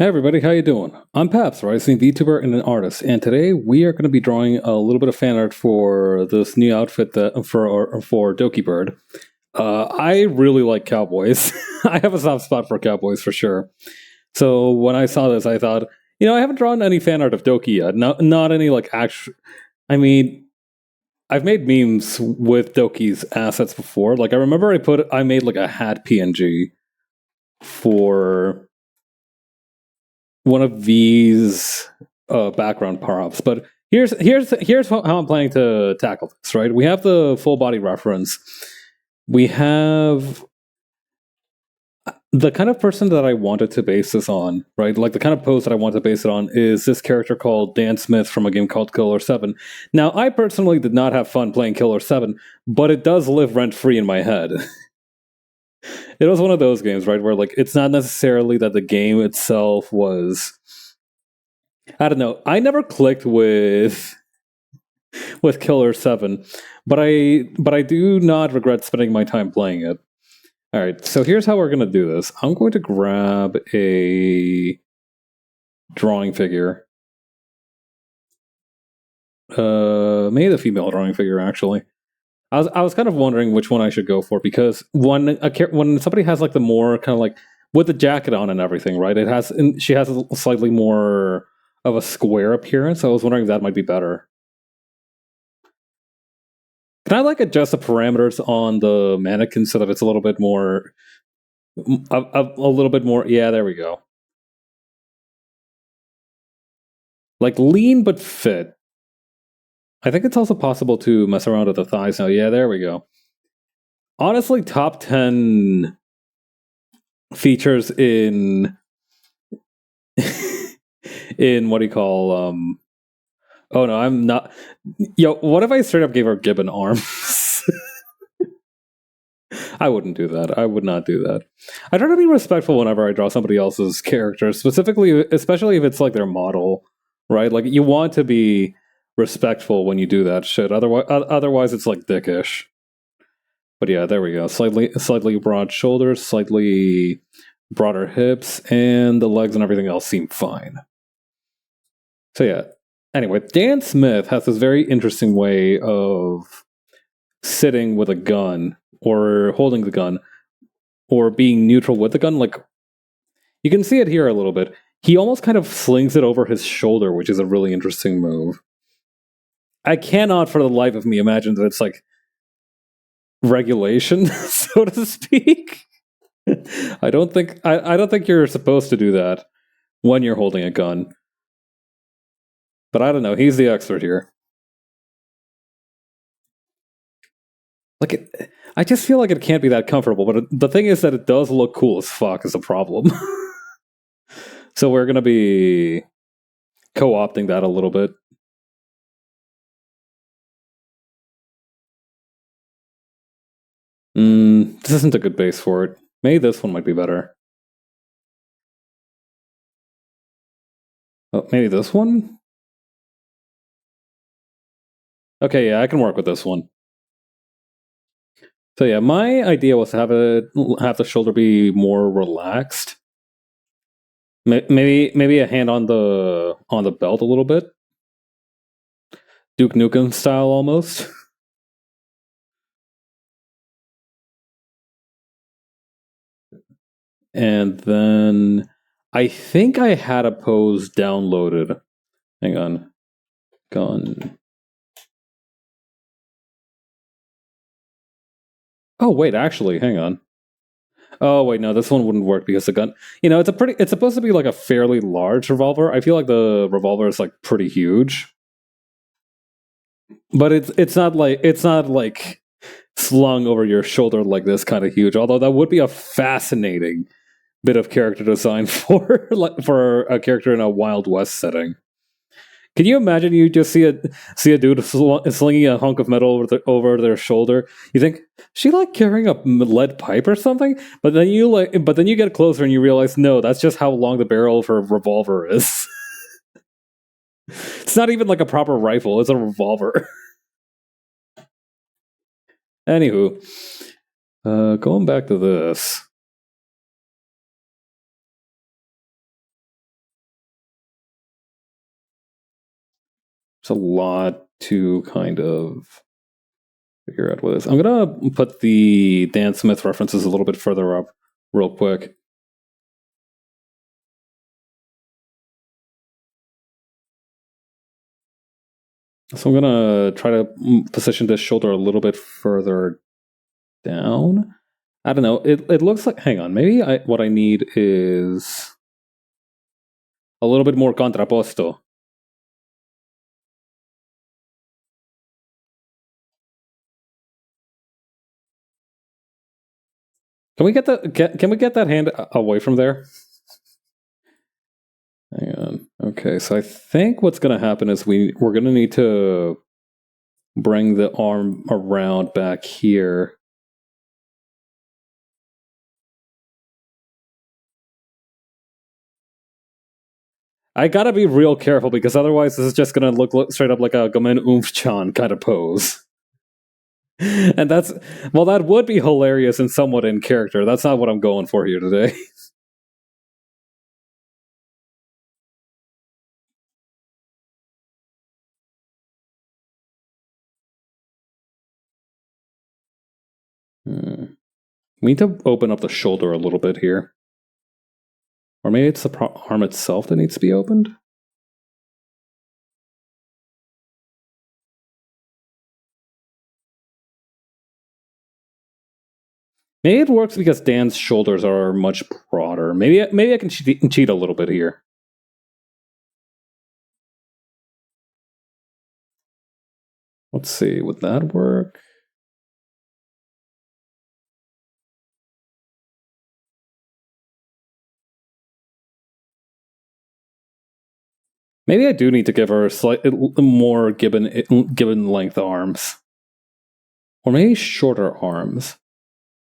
Hey everybody, how you doing? I'm Paps, rising VTuber and an artist, and today we are going to be drawing a little bit of fan art for this new outfit that for Dokibird. I really like cowboys. I have a soft spot for cowboys for sure. So when I saw this, I thought, I haven't drawn any fan art of Doki yet. Not any like actual. I mean, I've made memes with Doki's assets before. Like I remember I made like a hat PNG for one of these background props. But here's how I'm planning to tackle this. Right, we have the full body reference. We have the kind of person that I wanted to base this on, right? Like the kind of pose that I want to base it on is this character called Dan Smith from a game called Killer 7. Now, I personally did not have fun playing Killer 7, but it does live rent free in my head. It was one of those games, right, where like it's not necessarily that the game itself was, I don't know. I never clicked with Killer 7, but I do not regret spending my time playing it. All right, so here's how we're going to do this. I'm going to grab a drawing figure. Maybe the female drawing figure actually. I was kind of wondering which one I should go for because when somebody has like the more kind of like with the jacket on and everything, right? She has a slightly more of a square appearance. So I was wondering if that might be better. Can I like adjust the parameters on the mannequin so that it's a little bit more, a little bit more? Yeah, there we go. Like lean but fit. I think it's also possible to mess around with the thighs now. Yeah, there we go. Honestly, top 10 features in in what do you call oh no, I'm not. Yo, what if I straight up gave her gibbon arms? I wouldn't do that. I would not do that. I try to be respectful whenever I draw somebody else's character, specifically, especially if it's like their model, right? Like you want to be respectful when you do that shit. Otherwise, it's like dickish. But yeah, there we go. Slightly broad shoulders, slightly broader hips, and the legs and everything else seem fine. So yeah. Anyway, Dan Smith has this very interesting way of sitting with a gun or holding the gun or being neutral with the gun. Like you can see it here a little bit. He almost kind of slings it over his shoulder, which is a really interesting move. I cannot for the life of me imagine that it's like regulation, so to speak. I don't think you're supposed to do that when you're holding a gun. But I don't know, he's the expert here. I just feel like it can't be that comfortable, but the thing is that it does look cool as fuck is a problem. So we're going to be co-opting that a little bit. This isn't a good base for it. Maybe this one might be better. Oh, maybe this one? Okay, yeah, I can work with this one. So yeah, my idea was to have the shoulder be more relaxed. Maybe a hand on the belt a little bit. Duke Nukem style almost. And then I think I had a pose downloaded. Hang on. Gun. Oh wait, actually, hang on. Oh wait, no, this one wouldn't work because the gun. It's supposed to be like a fairly large revolver. I feel like the revolver is like pretty huge, but it's not like slung over your shoulder like this kind of huge. Although that would be a fascinating bit of character design for a character in a Wild West setting. Can you imagine you just see a dude slinging a hunk of metal over their shoulder? You think she like carrying a lead pipe or something? But then you get closer and you realize no, that's just how long the barrel of her revolver is. It's not even like a proper rifle; it's a revolver. Anywho, going back to this. It's a lot to kind of figure out what this. I'm gonna put the Dan Smith references a little bit further up real quick. So I'm gonna try to position this shoulder a little bit further down. I don't know. It looks like. Hang on. Maybe what I need is a little bit more contrapposto. Can we get that? Can we get that hand away from there? Hang on. Okay, so I think what's going to happen is we're going to need to bring the arm around back here. I gotta be real careful because otherwise this is just gonna look straight up like a Gomen Oomph-chan kind of pose. And that's, well, that would be hilarious and somewhat in character. That's not what I'm going for here today. We need to open up the shoulder a little bit here. Or maybe it's the arm itself that needs to be opened? Maybe it works because Dan's shoulders are much broader. Maybe I can cheat a little bit here. Let's see, would that work? Maybe I do need to give her a slightly more gibbon length arms. Or maybe shorter arms.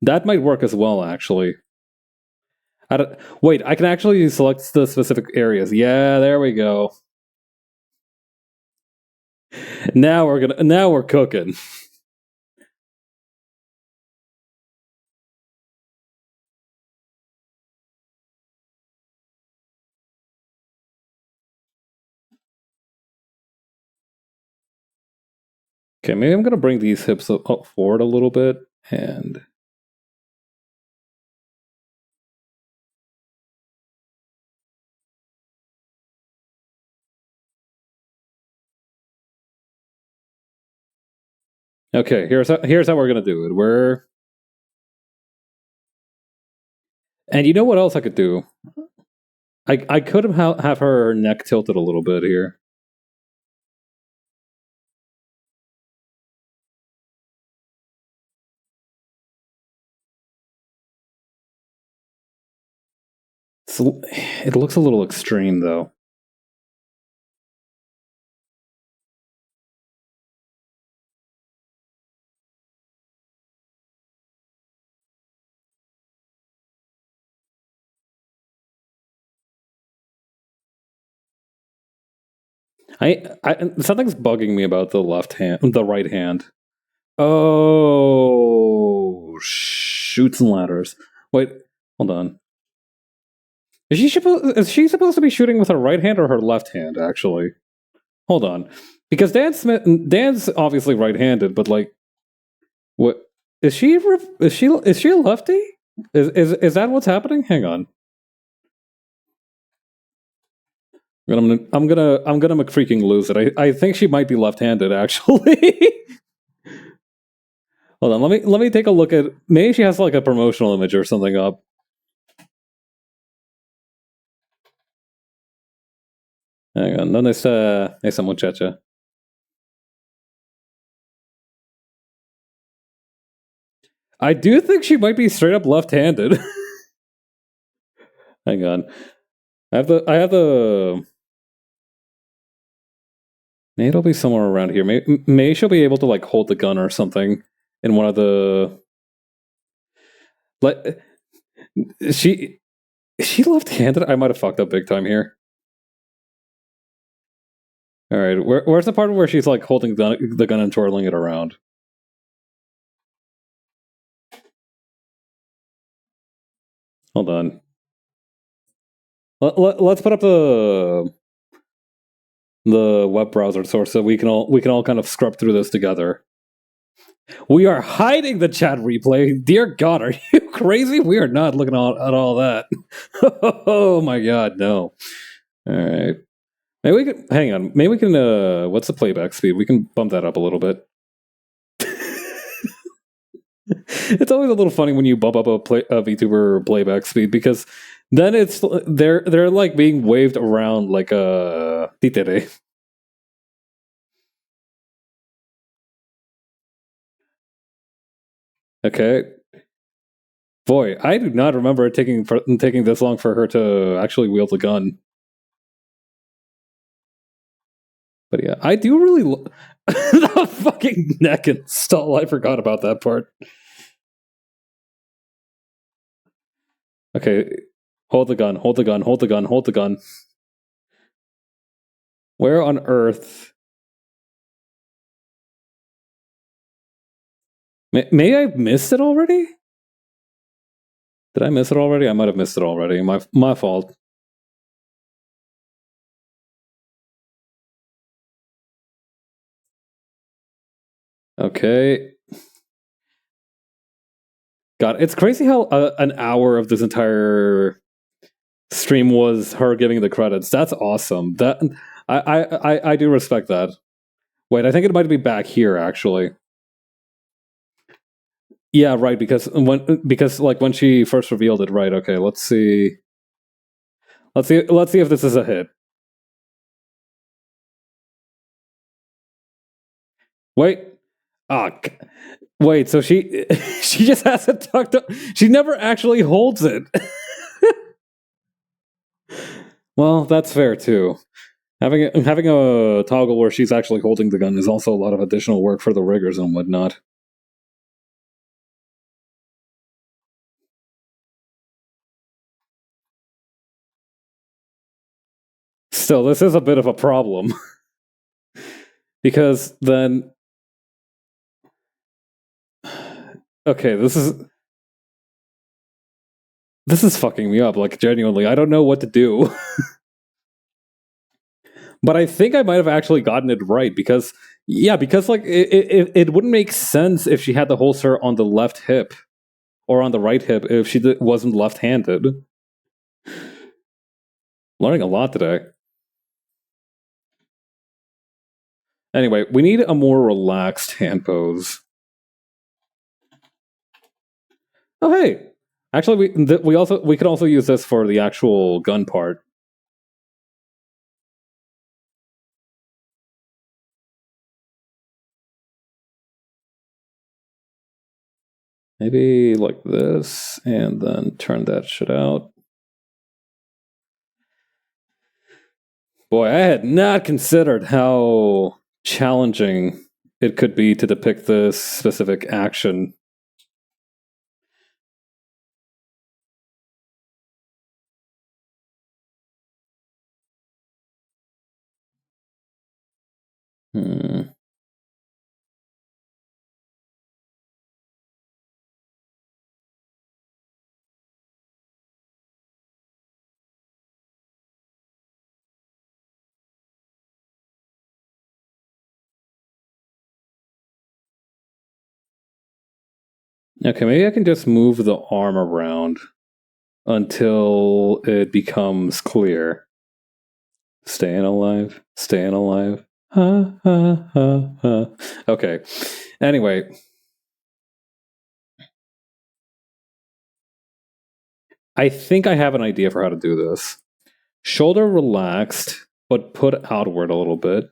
That might work as well, actually. Wait, I can actually select the specific areas. Yeah, there we go. Now we're cooking. Okay, maybe I'm gonna bring these hips up forward a little bit and. Okay, here's how we're gonna do it. And you know what else I could do? I could have her neck tilted a little bit here. It looks a little extreme, though. Something's bugging me about the right hand. Oh, shoots and ladders. Wait, hold on. Is she supposed to be shooting with her right hand or her left hand? Actually, hold on, because Dan's obviously right-handed, but like, what is she? Is she a lefty? Is that what's happening? Hang on. I'm gonna McFreaking lose it. I think she might be left-handed actually. Hold on, let me take a look at. Maybe she has like a promotional image or something up. Hang on, ¿dónde está esa muchacha? I do think she might be straight up left-handed. Hang on, I have the. Maybe it'll be somewhere around here. Maybe she'll be able to like hold the gun or something in one of the. Like, is she left-handed? I might have fucked up big time here. All right, where's the part where she's like holding the gun and twirling it around? Hold on. Let's put up the. the web browser source so we can all kind of scrub through this together. We are hiding the chat replay. Dear God, are you crazy? We are not looking at all that. Oh my God, no. All right. Maybe we can hang on. Maybe we can. What's the playback speed? We can bump that up a little bit. It's always a little funny when you bump up a VTuber playback speed because then they're like being waved around like a títere. Okay. Boy, I do not remember it taking this long for her to actually wield the gun. But yeah, I do really the fucking neck install. I forgot about that part. Okay, hold the gun, hold the gun, hold the gun, hold the gun. Where on earth? May I have missed it already? Did I miss it already? I might have missed it already. My fault. Okay. God, it's crazy how an hour of this entire stream was her giving the credits. That's awesome. That I do respect that. Wait, I think it might be back here actually. Yeah, right. Because like when she first revealed it, right? Okay, let's see. Let's see if this is a hit. Wait. Ah, wait. So she she just has it tucked up. She never actually holds it. Well, that's fair too. Having a toggle where she's actually holding the gun is also a lot of additional work for the riggers and whatnot. Still, this is a bit of a problem. Because then okay, this is fucking me up, like genuinely. I don't know what to do. But I think I might have actually gotten it right because like it wouldn't make sense if she had the holster on the left hip or on the right hip if she wasn't left-handed. Learning a lot today. Anyway, we need a more relaxed hand pose. Oh hey, actually we could also use this for the actual gun part. Maybe like this, and then turn that shit out. Boy, I had not considered how challenging it could be to depict this specific action. Hmm. Okay, maybe I can just move the arm around until it becomes clear. Staying alive, staying alive. Ha, ha, ha, ha. Okay. Anyway. I think I have an idea for how to do this. Shoulder relaxed, but put outward a little bit.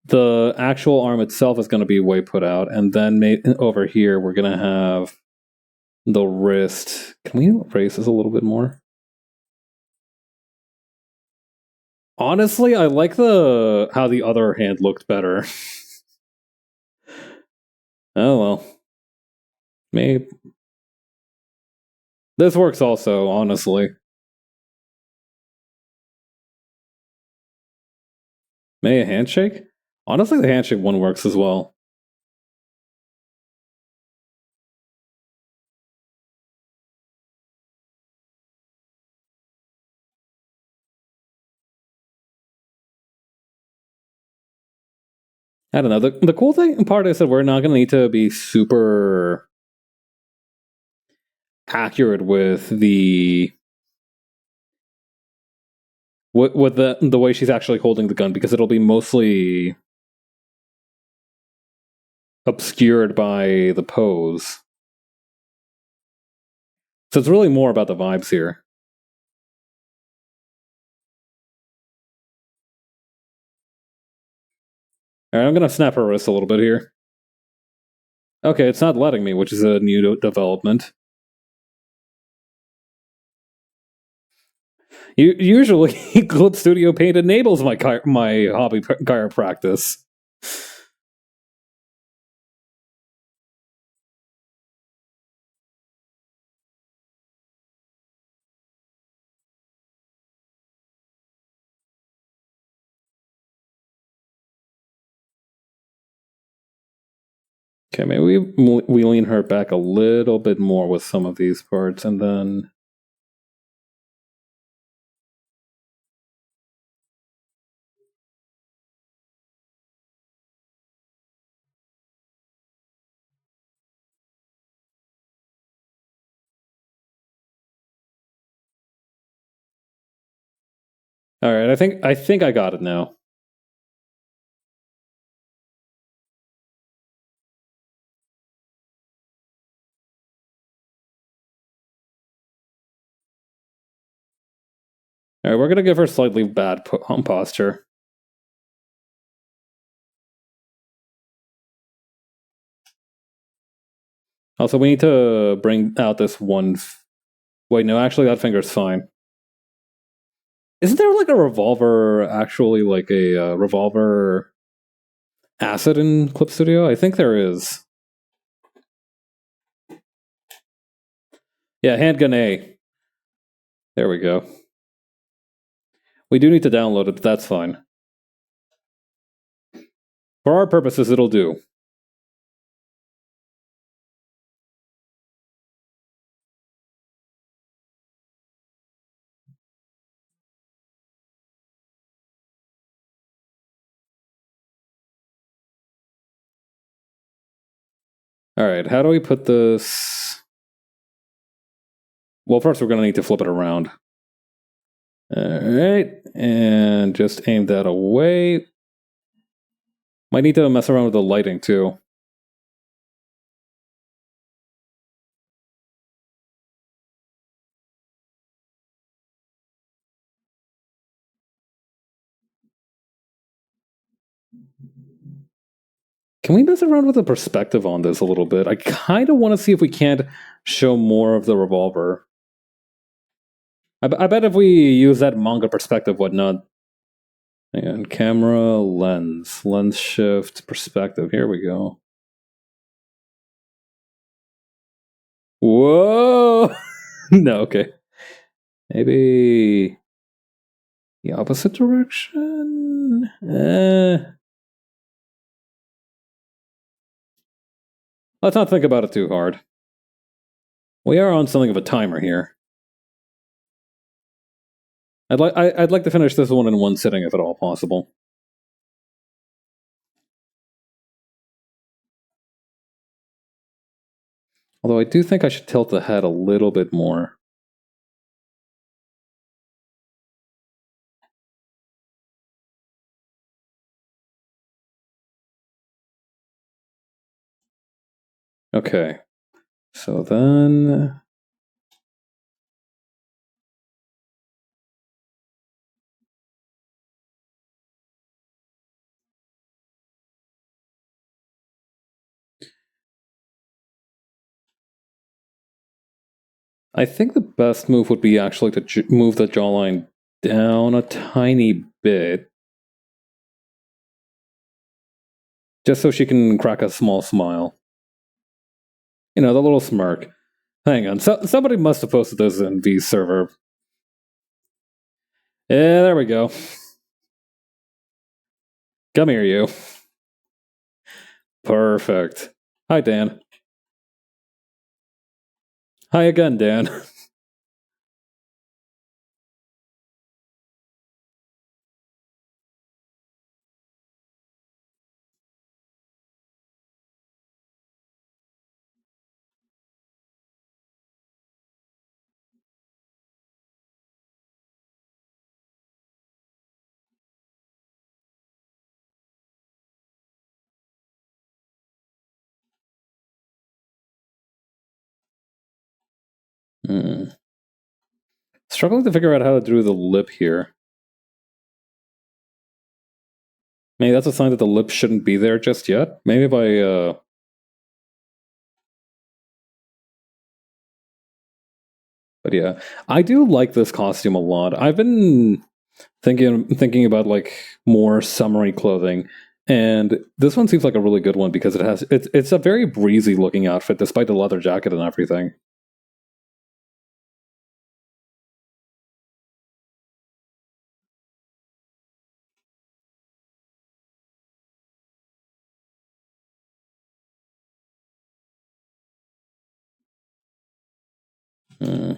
The actual arm itself is going to be way put out, and then over here we're going to have the wrist. Can we raise this a little bit more? Honestly, I like how the other hand looked better. Oh well. Maybe this works also, honestly. May a handshake? Honestly, the handshake one works as well. I don't know. The cool thing part is that we're not going to need to be super accurate with the way she's actually holding the gun, because it'll be mostly obscured by the pose. So it's really more about the vibes here. All right, I'm going to snap her wrist a little bit here. Okay, it's not letting me, which is a new development. Usually, Clip Studio Paint enables my hobby chiropractic. Okay, maybe we lean her back a little bit more with some of these parts, and then... All right, I think I got it now. All right, we're gonna give her slightly bad posture. Also, we need to bring out this one. Wait, no, actually, that finger's fine. Isn't there like a revolver? Actually, like a revolver acid in Clip Studio? I think there is. Yeah, handgun A. There we go. We do need to download it, but that's fine. For our purposes, it'll do. All right, how do we put this? Well, first we're going to need to flip it around. All right, and just aim that away. Might need to mess around with the lighting too. Can we mess around with the perspective on this a little bit? I kind of want to see if we can't show more of the revolver. I bet if we use that manga perspective, whatnot. And camera, lens shift, perspective. Here we go. Whoa! No, okay. Maybe the opposite direction? Let's not think about it too hard. We are on something of a timer here. I'd like to finish this one in one sitting if at all possible. Although I do think I should tilt the head a little bit more. Okay. So then... I think the best move would be actually to move the jawline down a tiny bit. Just so she can crack a small smile. You know, the little smirk. Hang on, somebody must have posted this in V's server. Yeah, there we go. Come here, you. Perfect. Hi, Dan. Hi again, Dan. Struggling to figure out how to do the lip here. Maybe that's a sign that the lip shouldn't be there just yet. Maybe if I but yeah, I do like this costume a lot. I've been thinking about like more summery clothing, and this one seems like a really good one because it's a very breezy looking outfit despite the leather jacket and everything. Hmm.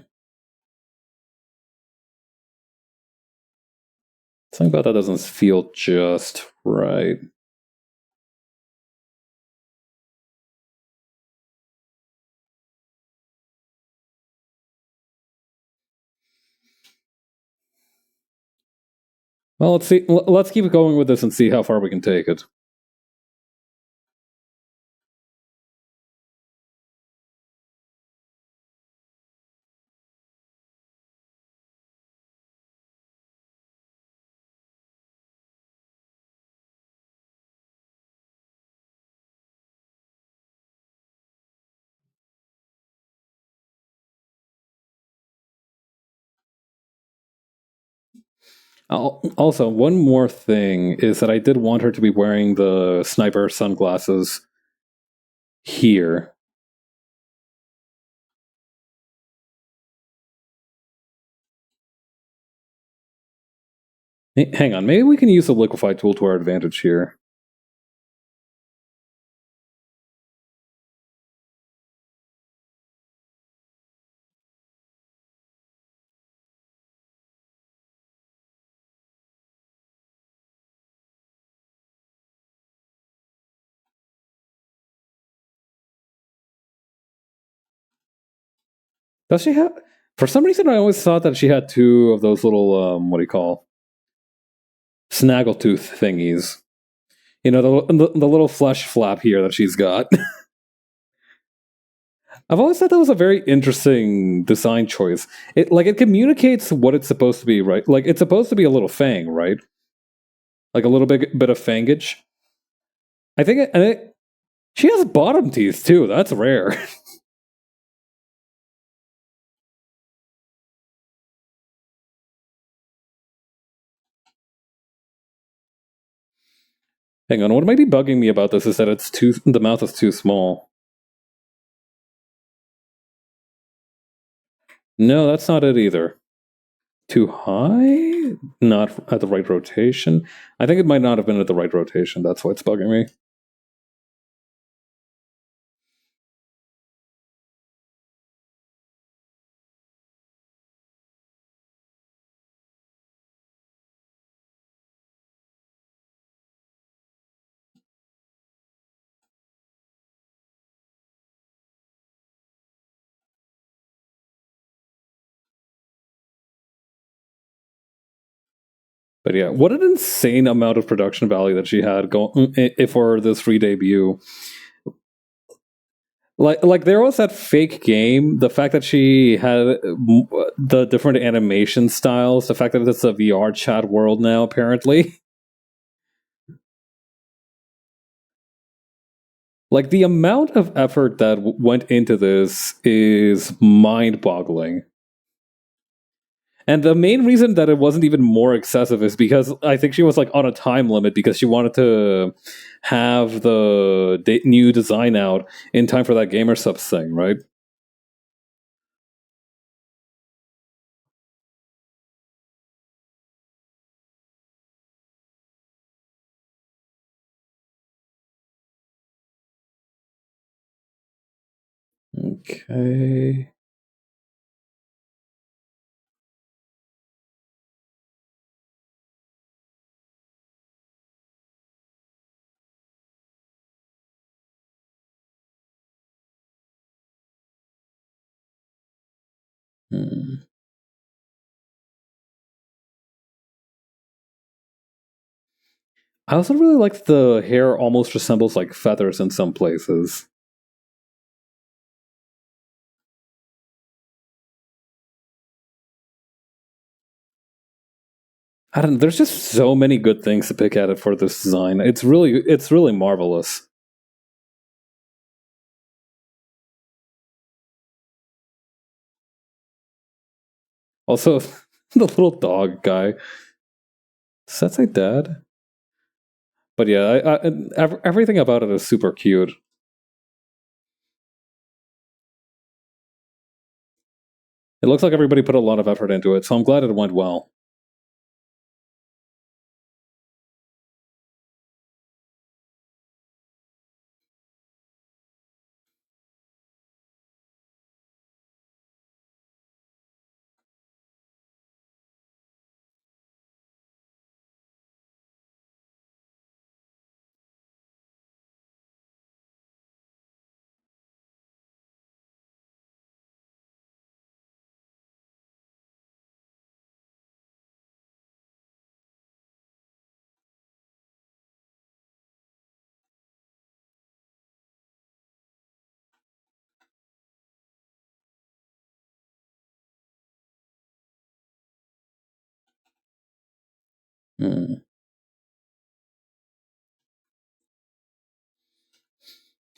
Something about that doesn't feel just right. Well, let's see. Let's keep going with this and see how far we can take it. Also, one more thing is that I did want her to be wearing the sniper sunglasses here. Hang on, maybe we can use the liquefy tool to our advantage here. Does she have? For some reason, I always thought that she had two of those little what do you call snaggletooth thingies. You know, the little flesh flap here that she's got. I've always thought that was a very interesting design choice. It communicates what it's supposed to be, right? Like it's supposed to be a little fang, right? Like a little bit of fangage. She has bottom teeth too. That's rare. Hang on, what might be bugging me about this is that the mouth is too small. No, that's not it either. Too high? Not at the right rotation. I think it might not have been at the right rotation. That's why it's bugging me. But yeah, what an insane amount of production value that she had going for this re-debut. Like there was that fake game. The fact that she had the different animation styles. The fact that it's a VR chat world now, apparently. Like the amount of effort that went into this is mind-boggling. And the main reason that it wasn't even more excessive is because I think she was like on a time limit because she wanted to have the new design out in time for that gamer subs thing, right? Okay. Hmm. I also really like the hair almost resembles like feathers in some places. I don't know. There's just so many good things to pick at it for this design. It's really marvelous. Also, the little dog guy. Does that say dad? But yeah, everything about it is super cute. It looks like everybody put a lot of effort into it, so I'm glad it went well. Hmm.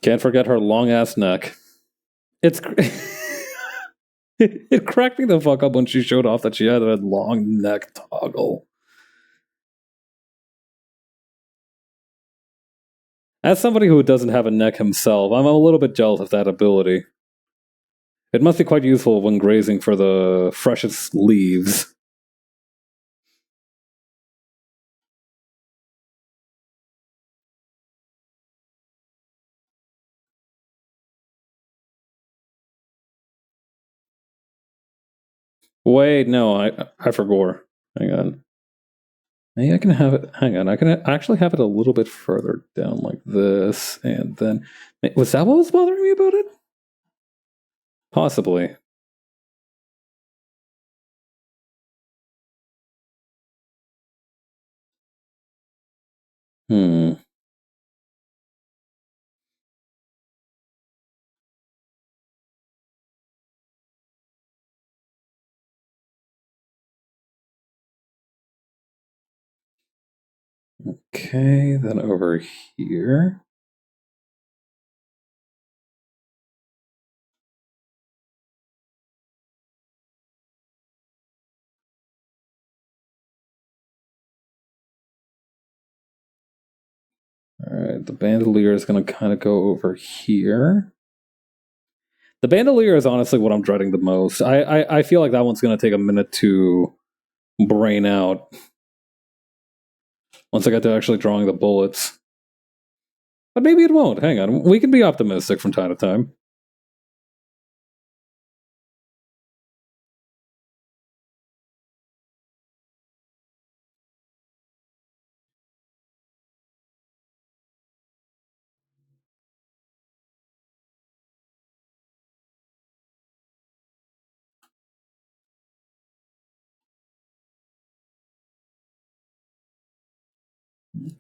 Can't forget her long ass neck. It's it cracked me the fuck up when she showed off that she had a long neck toggle. As somebody who doesn't have a neck himself, I'm a little bit jealous of that ability. It must be quite useful when grazing for the freshest leaves. Wait, no, I forgot. Hang on. Maybe I can have it. Hang on, I can actually have it a little bit further down like this, and then was that what was bothering me about it? Possibly. Hmm. Okay, then over here. Alright, the bandolier is going to kind of go over here. The bandolier is honestly what I'm dreading the most. I feel like that one's going to take a minute to brain out once I get to actually drawing the bullets. But maybe it won't. Hang on. We can be optimistic from time to time.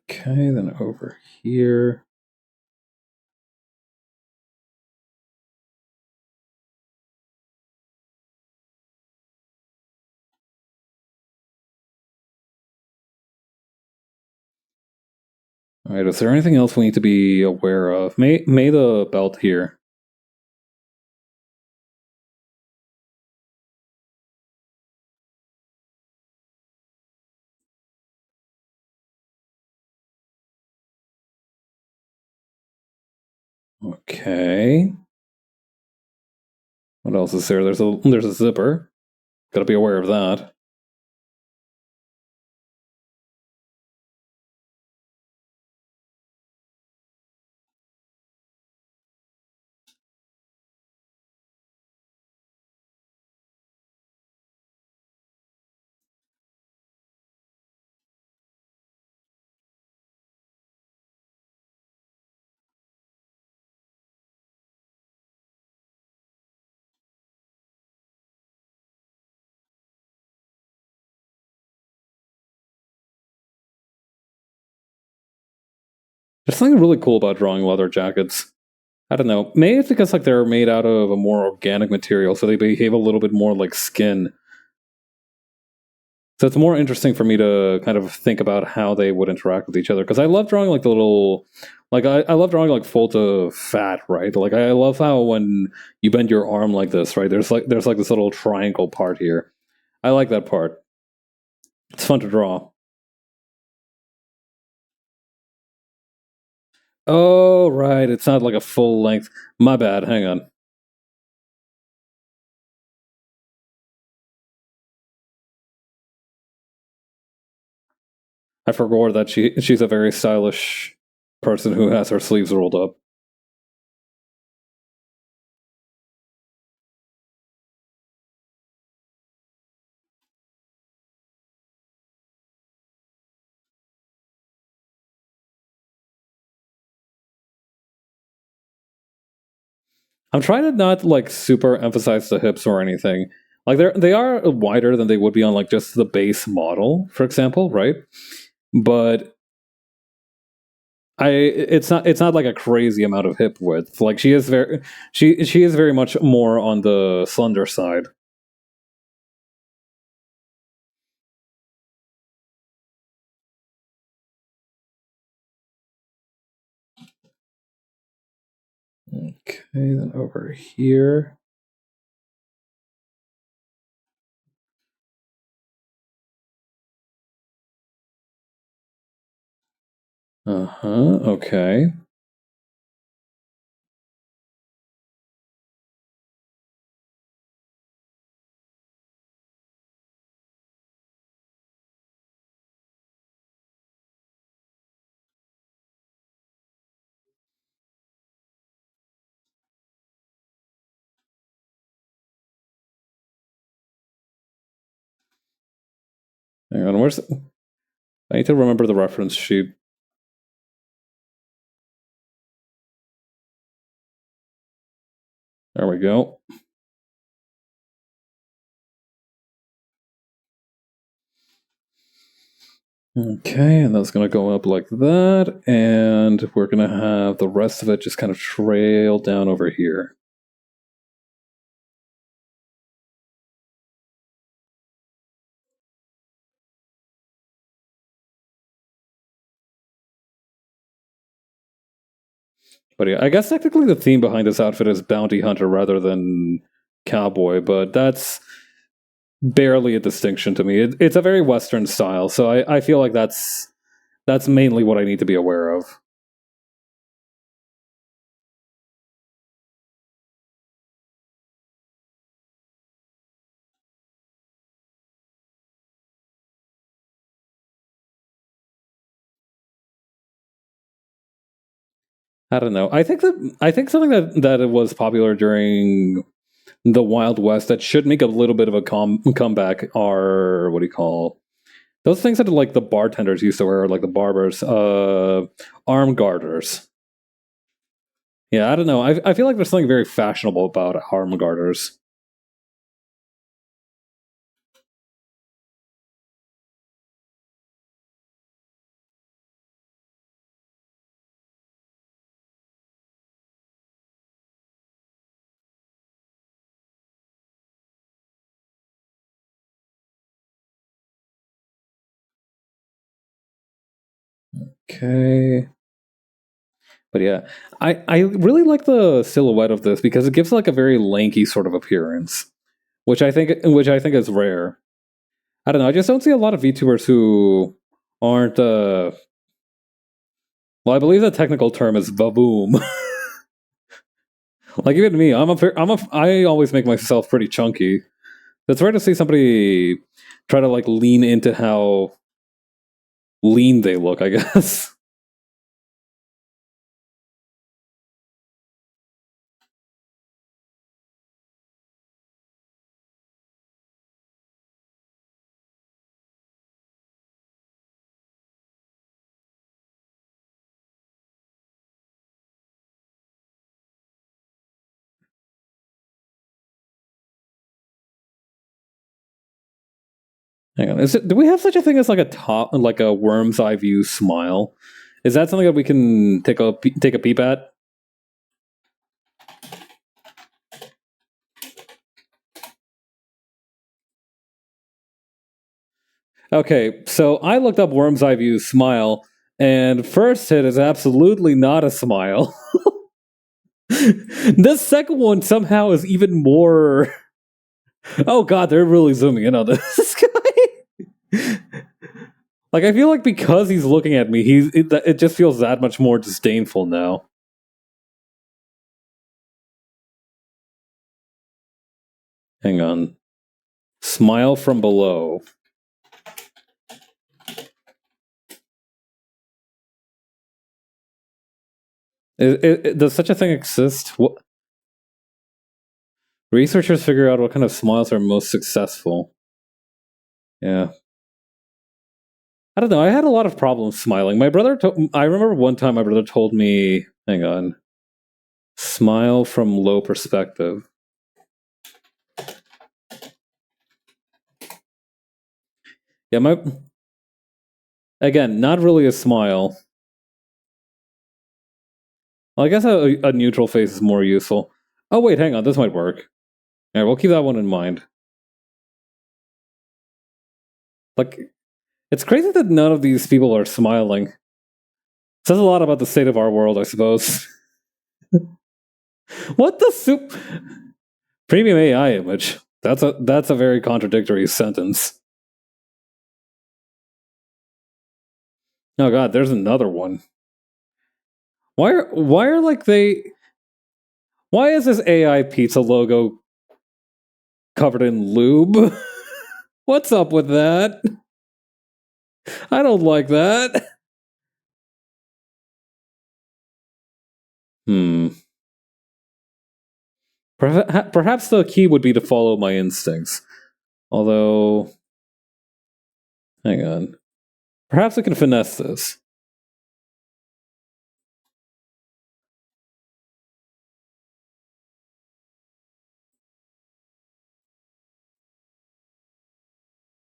Okay, then over here. Alright, is there anything else we need to be aware of? May the belt here. Okay. What else is there? There's a zipper. Gotta be aware of that. There's something really cool about drawing leather jackets. I don't know. Maybe it's because like they're made out of a more organic material, so they behave a little bit more like skin. So it's more interesting for me to kind of think about how they would interact with each other, because I love drawing like the little, like I love drawing like folds of fat, right? Like I love how when you bend your arm like this, right? There's like this little triangle part here. I like that part. It's fun to draw. Oh, right. It's not like a full length. My bad. Hang on. I forgot that she's a very stylish person who has her sleeves rolled up. I'm trying to not like super emphasize the hips or anything. Like they are wider than they would be on like just the base model, for example, right? But it's not like a crazy amount of hip width. Like she is very much more on the slender side. Okay, then over here. Uh-huh. Okay. Hang on, I need to remember the reference sheet. There we go. Okay, and that's going to go up like that, and we're going to have the rest of it just kind of trail down over here. But yeah, I guess technically the theme behind this outfit is bounty hunter rather than cowboy, but that's barely a distinction to me. It's a very Western style, so I feel like that's mainly what I need to be aware of. I don't know. I think something that was popular during the Wild West that should make a little bit of a comeback are what do you call those things that like the bartenders used to wear, like the barbers, arm garters. Yeah, I don't know. I feel like there's something very fashionable about arm garters. Okay. But yeah, I really like the silhouette of this because it gives like a very lanky sort of appearance, which I think is rare. I don't know. I just don't see a lot of VTubers who aren't. Well, I believe the technical term is baboom. Like even me, I always make myself pretty chunky. It's rare to see somebody try to like lean into how lean they look, I guess. Hang on, do we have such a thing as like a top, like a worm's eye view smile? Is that something that we can take a peep at? Okay, so I looked up Worm's Eye View smile, and first hit is absolutely not a smile. This second one somehow is even more. Oh god, they're really zooming in on this guy. Like, I feel like because he's looking at me, it just feels that much more disdainful now. Hang on. Smile from below. Does such a thing exist? What? Researchers figure out what kind of smiles are most successful. Yeah. I don't know. I had a lot of problems smiling. I remember one time my brother told me, hang on, smile from low perspective. Yeah, again, not really a smile. Well, I guess a neutral face is more useful. Oh wait, hang on, this might work. All right, we'll keep that one in mind. Like, it's crazy that none of these people are smiling. Says a lot about the state of our world, I suppose. What the soup? Premium AI image. That's a very contradictory sentence. Oh god, there's another one. Why are like they? Why is this AI pizza logo covered in lube? What's up with that? I don't like that. Hmm. Perhaps the key would be to follow my instincts. Although, hang on. Perhaps I can finesse this.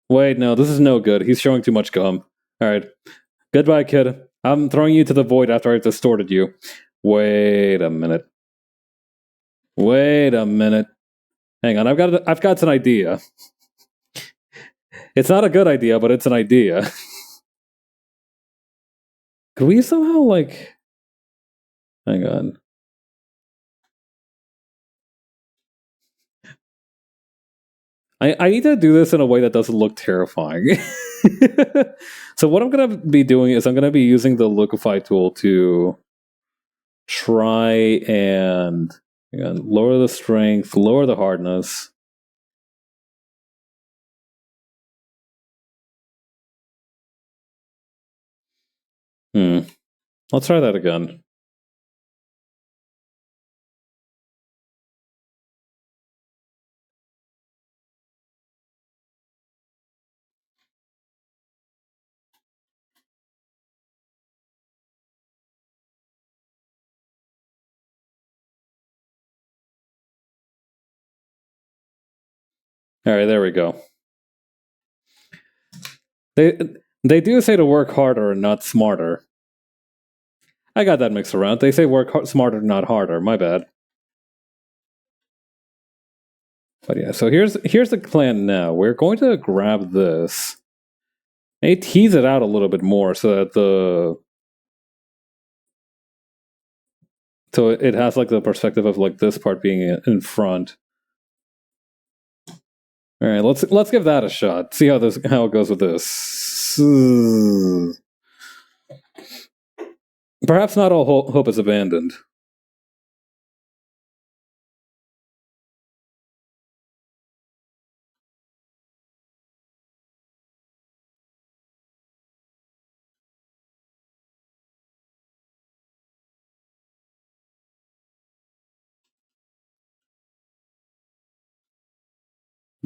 Wait, no, this is no good. He's showing too much gum. Alright. Goodbye, kid. I'm throwing you to the void after I've distorted you. Wait a minute. Wait a minute. Hang on, I've got an idea. It's not a good idea, but it's an idea. Could we somehow like hang on. I need to do this in a way that doesn't look terrifying. So what I'm gonna be doing is I'm gonna be using the Lookify tool to try and lower the strength, lower the hardness. Let's try that again. All right, there we go. They they do say to work harder and not smarter. I got that mixed around. They say work smarter, not harder. My bad. But yeah, so here's the plan now. We're going to grab this. And tease it out a little bit more so that so it has like the perspective of like this part being in front. All right, let's give that a shot. See how it goes with this. Perhaps not all hope is abandoned.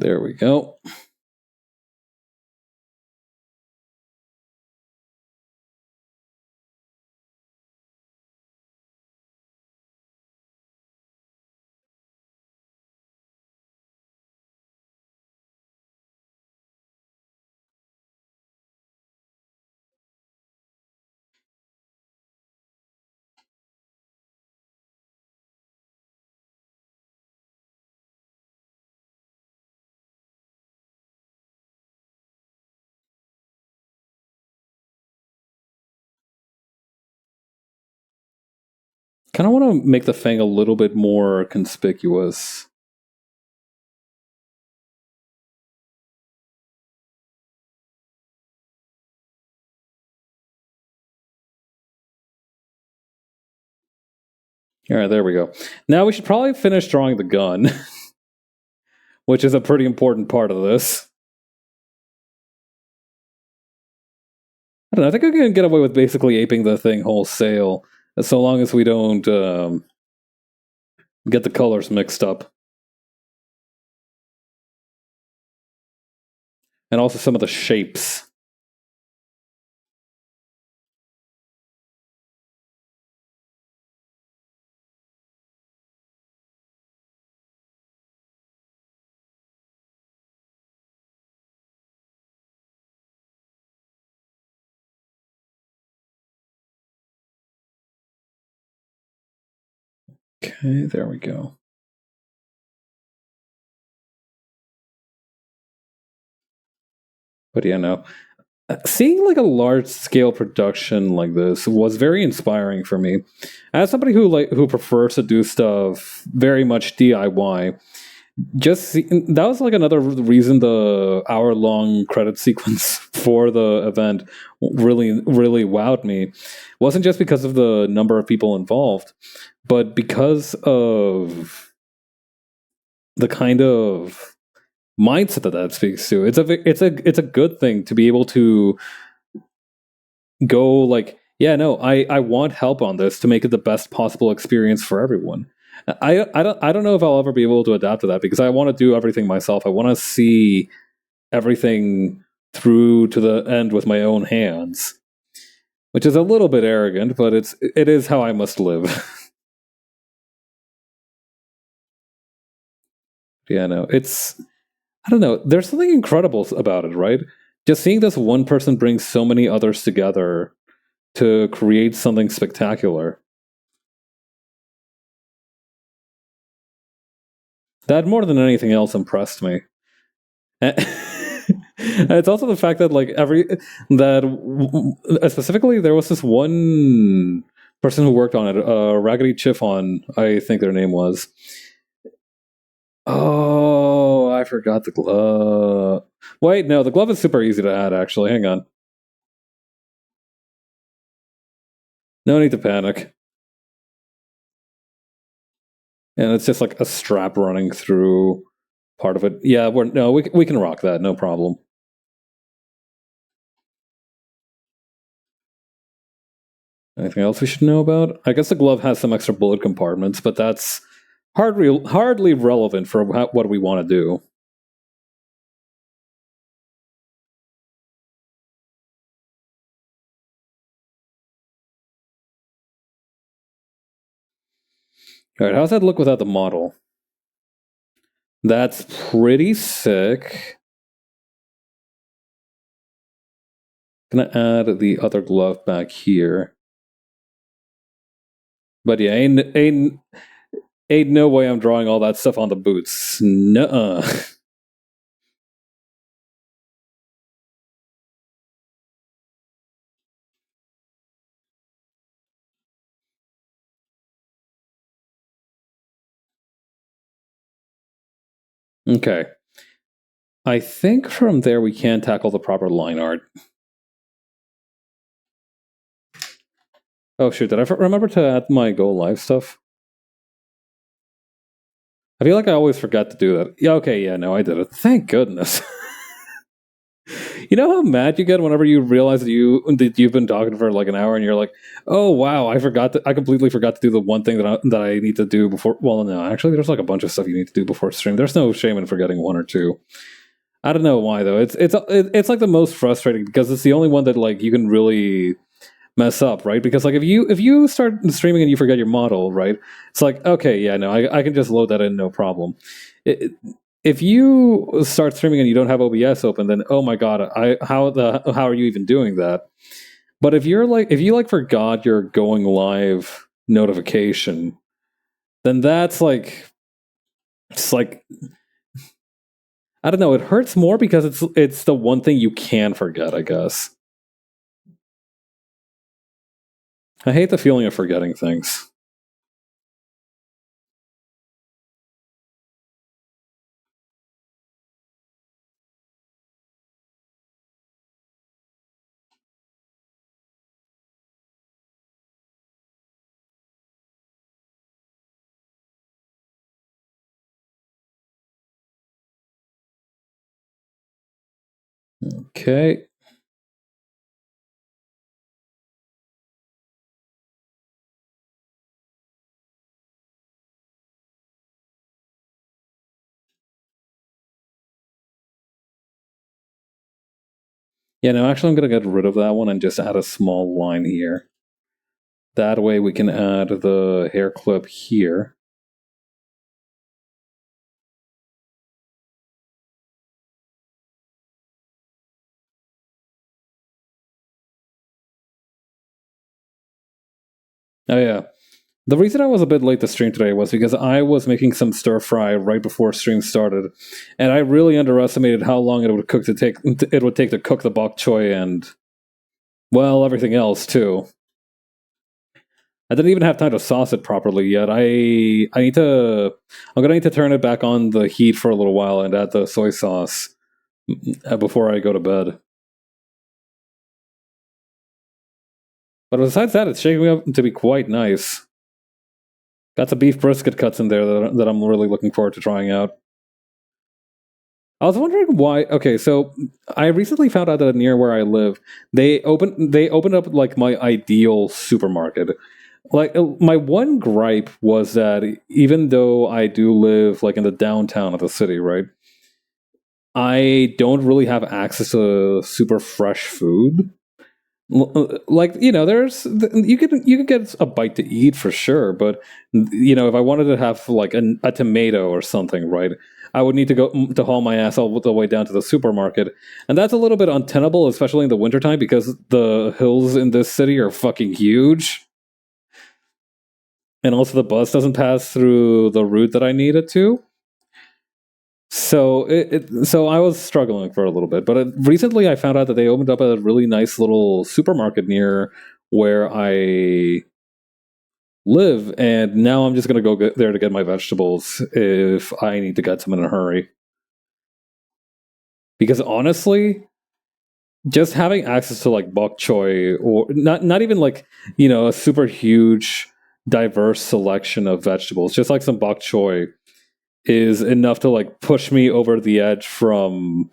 There we go. Kind of want to make the fang a little bit more conspicuous. All right, there we go. Now we should probably finish drawing the gun, which is a pretty important part of this. I don't know. I think we can get away with basically aping the thing wholesale, so long as we don't get the colors mixed up. And also some of the shapes. Okay, there we go. But yeah, no. Seeing like a large scale production like this was very inspiring for me. As somebody who prefers to do stuff very much DIY, that was like another reason the hour-long credit sequence for the event really wowed me. It wasn't just because of the number of people involved, but because of the kind of mindset that speaks to. It's a good thing to be able to go like, yeah, no, I want help on this to make it the best possible experience for everyone. I don't know if I'll ever be able to adapt to that because I want to do everything myself. I want to see everything through to the end with my own hands, which is a little bit arrogant, but it is how I must live. Yeah, no, I don't know. There's something incredible about it, right? Just seeing this one person bring so many others together to create something spectacular. That more than anything else impressed me. And it's also the fact that specifically there was this one person who worked on it, Raggedy Chiffon, I think their name was. Oh, I forgot the glove. Wait, no, the glove is super easy to add, actually. Hang on. No need to panic. And it's just like a strap running through part of it. Yeah, we can rock that, no problem. Anything else we should know about? I guess the glove has some extra bullet compartments, but that's hardly relevant for what we want to do. All right, how's that look without the model? That's pretty sick. Gonna add the other glove back here. But yeah, ain't no way I'm drawing all that stuff on the boots. Nuh-uh. Okay. I think from there we can tackle the proper line art. Oh shoot, did I remember to add my go live stuff? I feel like I always forgot to do that. Yeah, okay, yeah, no, I did it. Thank goodness. You know how mad you get whenever you realize that you've been talking for like an hour and you're like, oh wow, I completely forgot to do the one thing that I need to do before. Well, no, actually, there's like a bunch of stuff you need to do before stream. There's no shame in forgetting one or two. I don't know why though. It's like the most frustrating because it's the only one that like you can really mess up, right? Because like if you start streaming and you forget your model, right? It's like, okay, yeah, no, I can just load that in, no problem. If you start streaming and you don't have OBS open, then oh my god, how are you even doing that? But if you forgot your going live notification, then that's like, it's like, I don't know, it hurts more because it's the one thing you can forget, I guess. I hate the feeling of forgetting things. Okay. Yeah, no, actually, I'm going to get rid of that one and just add a small line here. That way we can add the hair clip here. Oh, yeah. The reason I was a bit late to stream today was because I was making some stir fry right before stream started, and I really underestimated how long it would take to cook the bok choy and, well, everything else too. I didn't even have time to sauce it properly yet. I'm gonna need to turn it back on the heat for a little while and add the soy sauce before I go to bed. But besides that, it's shaping up to be quite nice. Got some beef brisket cuts in there that I'm really looking forward to trying out. I was wondering why. Okay, so I recently found out that near where I live, they opened up like my ideal supermarket. Like my one gripe was that even though I do live like in the downtown of the city, right? I don't really have access to super fresh food. Like there's you could get a bite to eat for sure, but if I wanted to have like a tomato or something, right, I would need to go to haul my ass all the way down to the supermarket, and that's a little bit untenable, especially in the wintertime, because the hills in this city are fucking huge, and also the bus doesn't pass through the route that I need it to. So I was struggling for a little bit, but recently I found out that they opened up a really nice little supermarket near where I live, and now I'm just gonna go get there to get my vegetables if I need to get some in a hurry. Because honestly, just having access to like bok choy, or not even like a super huge diverse selection of vegetables, just like some bok choy is enough to like push me over the edge from,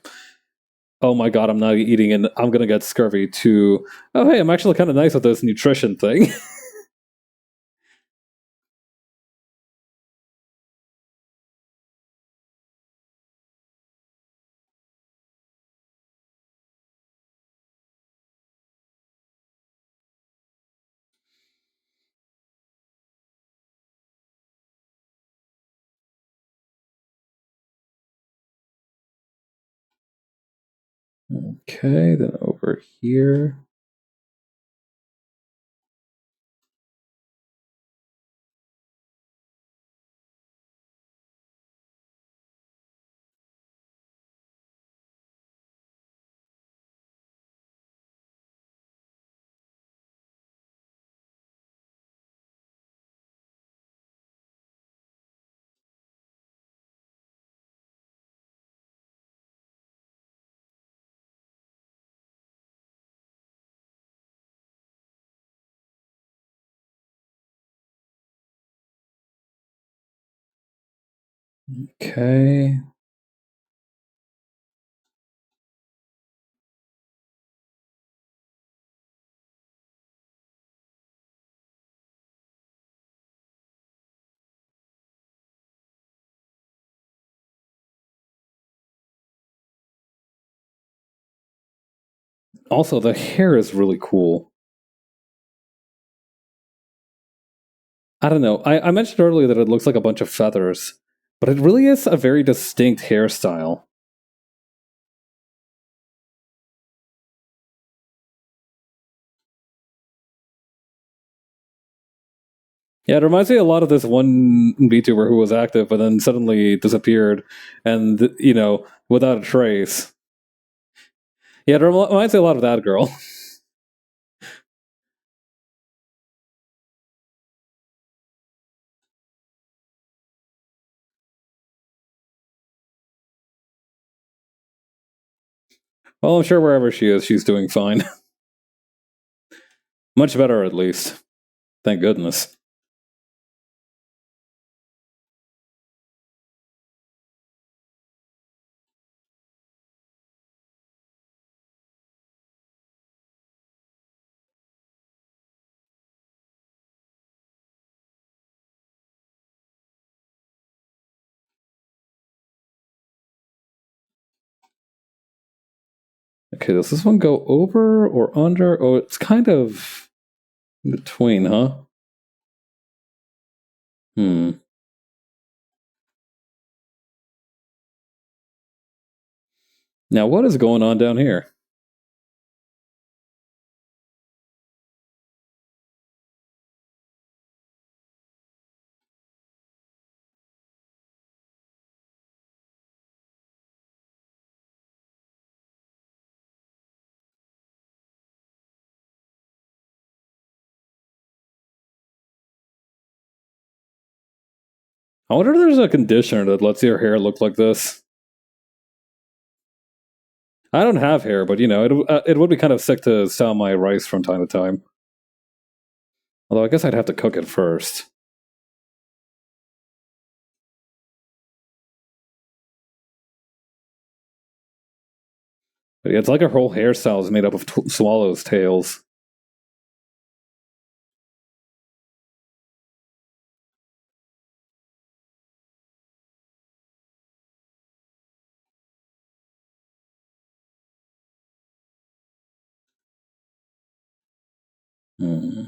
oh my god, I'm not eating and I'm gonna get scurvy, to, oh hey, I'm actually kind of nice with this nutrition thing. Okay, then over here. Okay. Also, the hair is really cool. I don't know. I mentioned earlier that it looks like a bunch of feathers, but it really is a very distinct hairstyle. Yeah, it reminds me a lot of this one VTuber who was active but then suddenly disappeared, and without a trace. Yeah, it reminds me a lot of that girl. Well, I'm sure wherever she is, she's doing fine. Much better, at least. Thank goodness. Okay, does this one go over or under? Oh, it's kind of in between, huh? Now, what is going on down here? I wonder if there's a conditioner that lets your hair look like this. I don't have hair, but it would be kind of sick to style my rice from time to time. Although I guess I'd have to cook it first. But yeah, it's like her whole hairstyle is made up of swallows' tails. Hmm.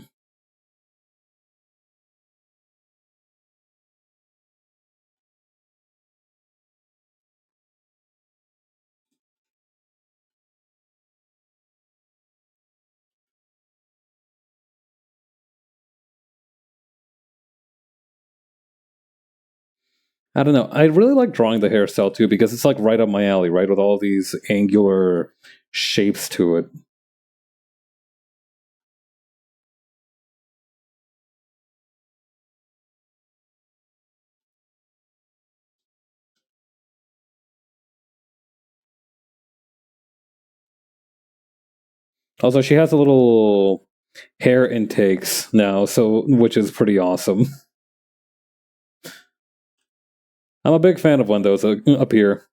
I don't know. I really like drawing the hairstyle too because it's like right up my alley, right? With all these angular shapes to it. Also, she has a little hair intakes now, so which is pretty awesome. I'm a big fan of one of those up here.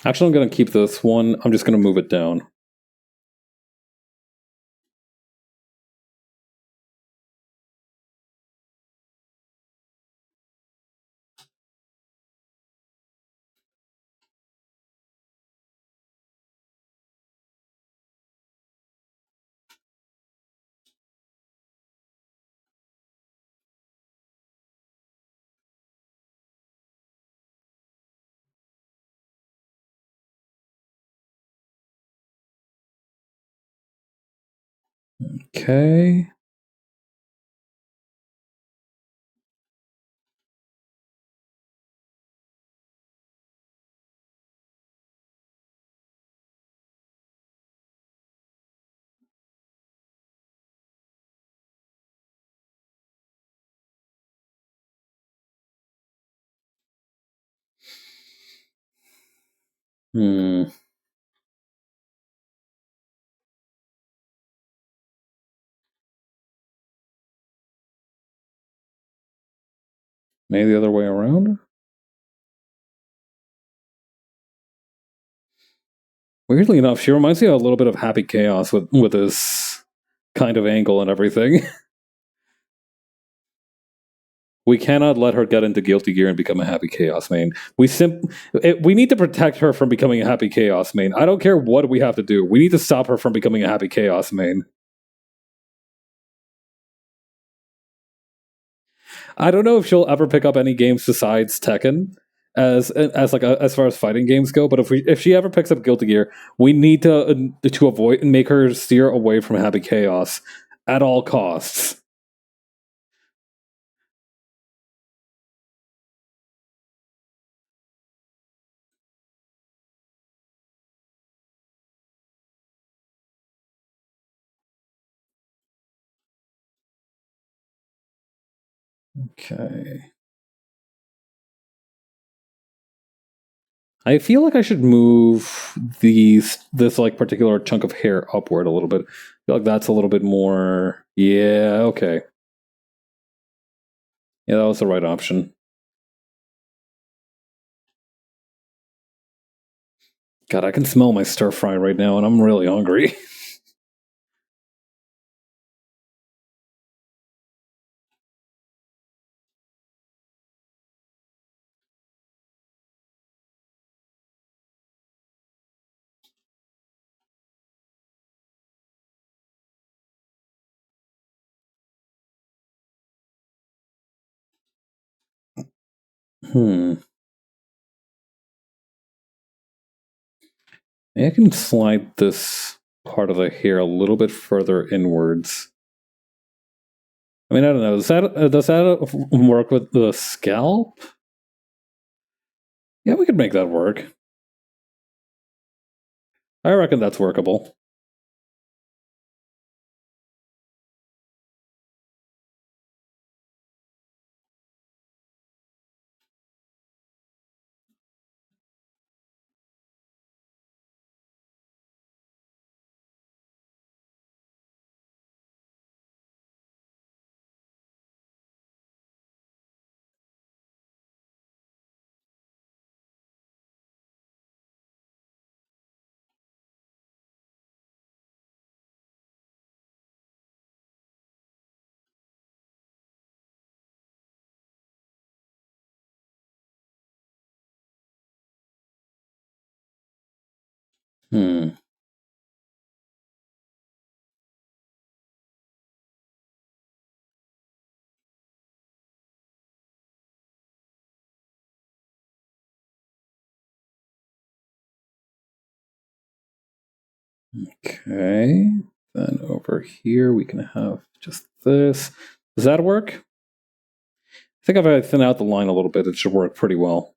Actually, I'm going to keep this one. I'm just going to move it down. Okay. Hmm. Maybe the other way around? Weirdly enough, she reminds me a little bit of Happy Chaos with this kind of angle and everything. We cannot let her get into Guilty Gear and become a Happy Chaos main. We need to protect her from becoming a Happy Chaos main. I don't care what we have to do. We need to stop her from becoming a Happy Chaos main. I don't know if she'll ever pick up any games besides Tekken as far as fighting games go. But if she ever picks up Guilty Gear, we need to avoid and make her steer away from Happy Chaos at all costs. Okay. I feel like I should move this like particular chunk of hair upward a little bit. I feel like that's a little bit more Yeah, okay. Yeah, that was the right option. God, I can smell my stir fry right now, and I'm really hungry. Hmm. Maybe I can slide this part of the hair a little bit further inwards. I mean, I don't know. Does that work with the scalp? Yeah, we could make that work. I reckon that's workable. Hmm. Okay. Then over here we can have just this. Does that work? I think if I thin out the line a little bit, it should work pretty well.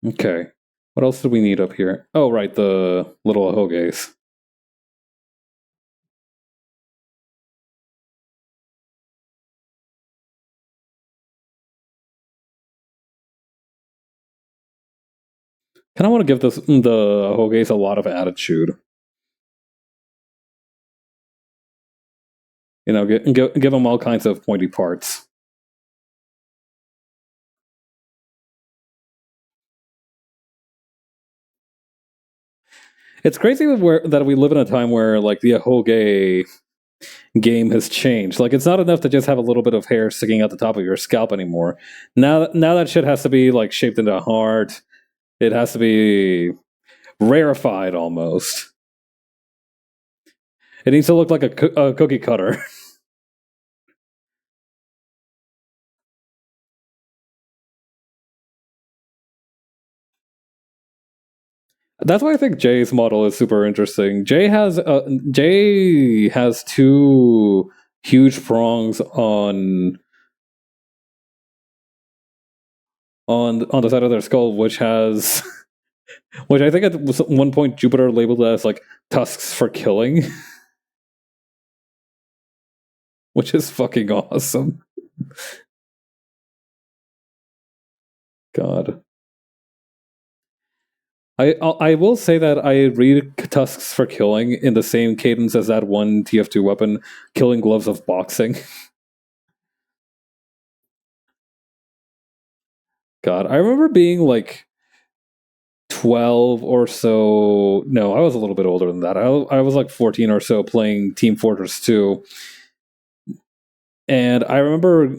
Okay. What else do we need up here? Oh, right, the little hoges. Kind of want to give the hoges a lot of attitude. You know, give them all kinds of pointy parts. It's crazy that we live in a time where like the hoge game has changed. Like it's not enough to just have a little bit of hair sticking out the top of your scalp anymore. Now that shit has to be like shaped into a heart. It has to be rarefied almost. It needs to look like a cookie cutter. That's why I think Jay's model is super interesting. Jay has two huge prongs on the side of their skull, which has which I think at one point Jupiter labeled as like tusks for killing, which is fucking awesome. God. I will say that I read tusks for killing in the same cadence as that one TF2 weapon, killing gloves of boxing. God, I remember being like 12 or so. No, I was a little bit older than that. I was like 14 or so playing Team Fortress 2. And I remember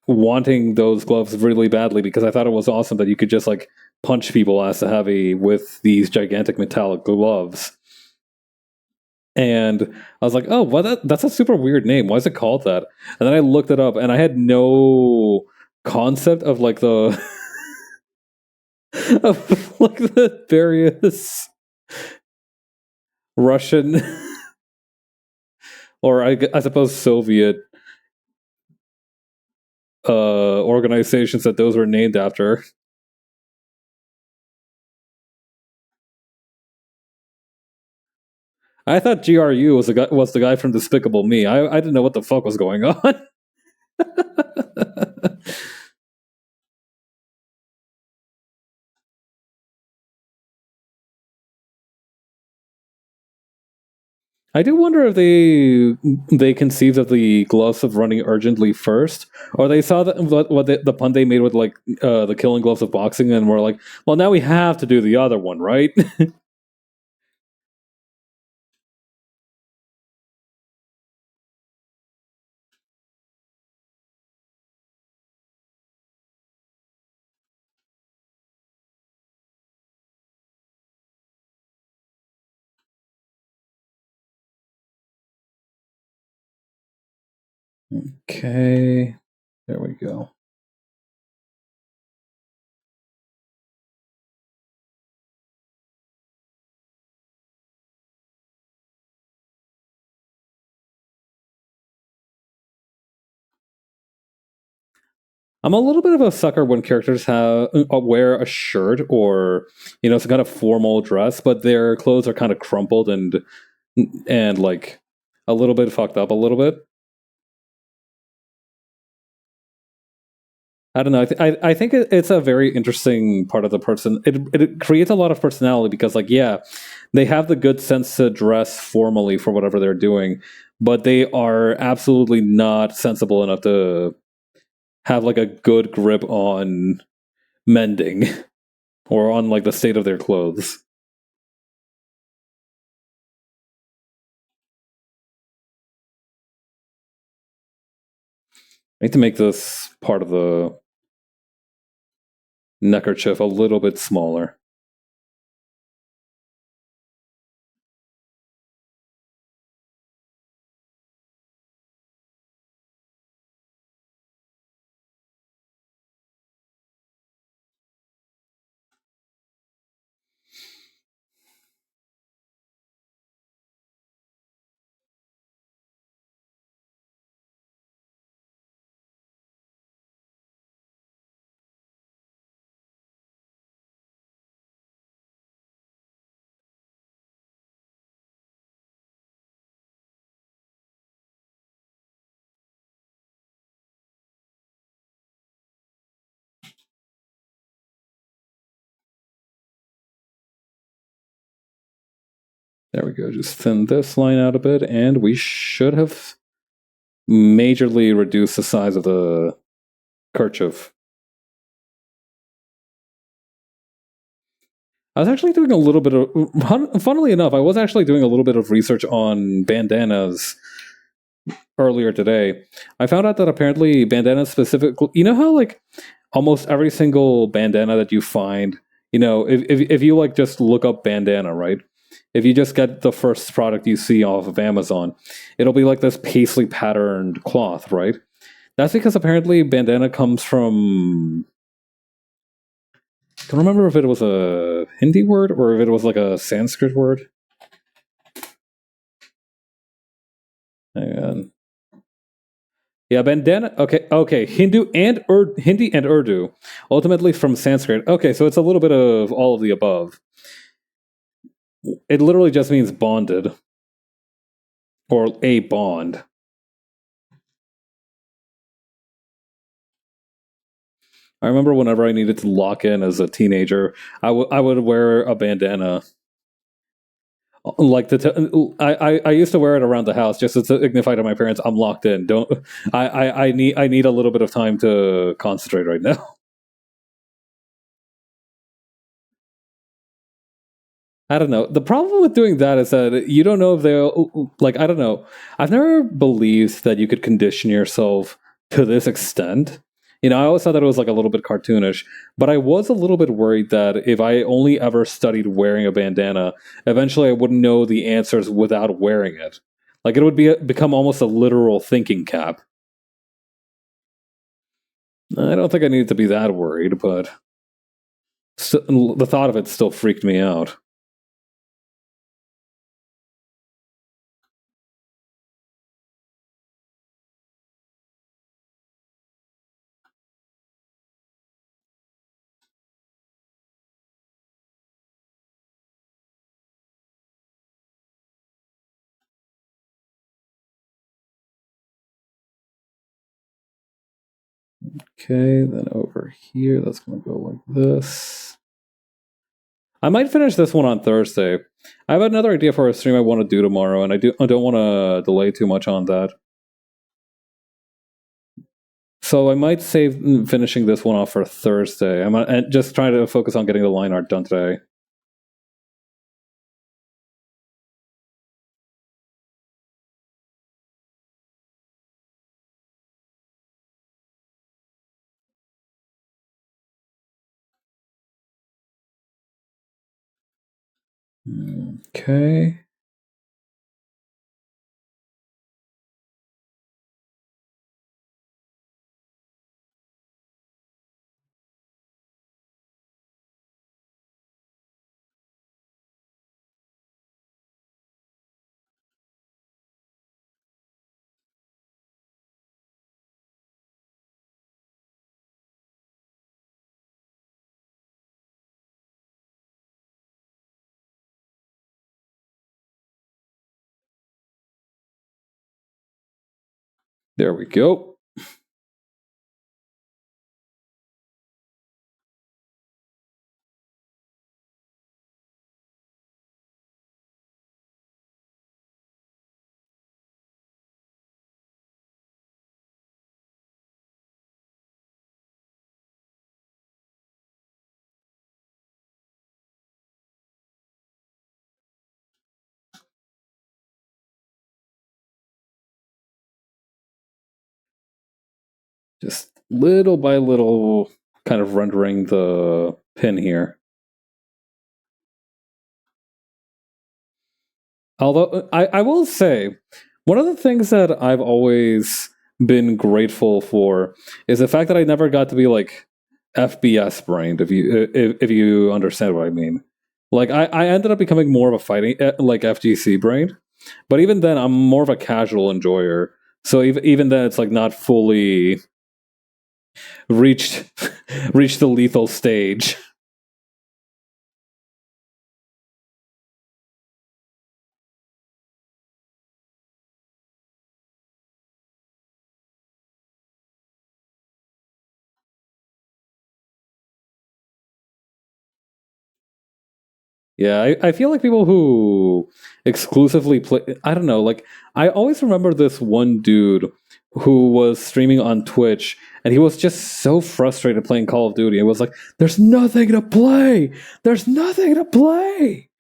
wanting those gloves really badly because I thought it was awesome that you could just like punch people ass to heavy with these gigantic metallic gloves. And I was like, oh, well, that's a super weird name. Why is it called that? And then I looked it up and I had no concept of like the of like the various Russian or I suppose Soviet organizations that those were named after. I thought GRU was the guy from Despicable Me. I didn't know what the fuck was going on. I do wonder if they conceived of the gloves of running urgently first, or they saw that what the pun they made with like the killing gloves of boxing, and were like, well, now we have to do the other one, right? Okay, there we go. I'm a little bit of a sucker when characters have wear a shirt or some kind of formal dress, but their clothes are kind of crumpled and like a little bit fucked up a little bit. I don't know. I think it's a very interesting part of the person. It creates a lot of personality because, like, yeah, they have the good sense to dress formally for whatever they're doing, but they are absolutely not sensible enough to have like a good grip on mending or on like the state of their clothes. I need to make this part of the neckerchief a little bit smaller. There we go. Just thin this line out a bit, and we should have majorly reduced the size of the kerchief. I was actually doing a little bit of, funnily enough, I was actually doing a little bit of research on bandanas earlier today. I found out that apparently bandanas specifically, you know how like almost every single bandana that you find, if you like just look up bandana, right? If you just get the first product you see off of Amazon, it'll be like this paisley patterned cloth, right? That's because apparently bandana comes from. I don't remember if it was a Hindi word or if it was like a Sanskrit word. Hang on. Yeah, bandana. Okay. Hindi and Urdu, ultimately from Sanskrit. Okay, so it's a little bit of all of the above. It literally just means bonded or a bond. I remember whenever I needed to lock in as a teenager, I would wear a bandana. Like I used to wear it around the house just to signify to my parents I'm locked in. Don't I need a little bit of time to concentrate right now. I don't know. The problem with doing that is that you don't know if they'll like. I don't know. I've never believed that you could condition yourself to this extent. I always thought that it was like a little bit cartoonish, but I was a little bit worried that if I only ever studied wearing a bandana, eventually I wouldn't know the answers without wearing it. Like it would become almost a literal thinking cap. I don't think I needed to be that worried, but the thought of it still freaked me out. Okay, then over here, that's going to go like this. I might finish this one on Thursday. I have another idea for a stream I want to do tomorrow, and I don't want to delay too much on that. So I might save finishing this one off for Thursday. I'm just trying to focus on getting the line art done today. Okay. There we go. Just little by little, kind of rendering the pin here. Although I will say, one of the things that I've always been grateful for is the fact that I never got to be like FBS brained. If you understand what I mean, like I ended up becoming more of a fighting like FGC brained, but even then I'm more of a casual enjoyer. So even then it's like not fully reached reached the lethal stage. Yeah, I feel like people who exclusively play, I don't know, like, I always remember this one dude who was streaming on Twitch and he was just so frustrated playing Call of Duty. It was like, there's nothing to play! There's nothing to play!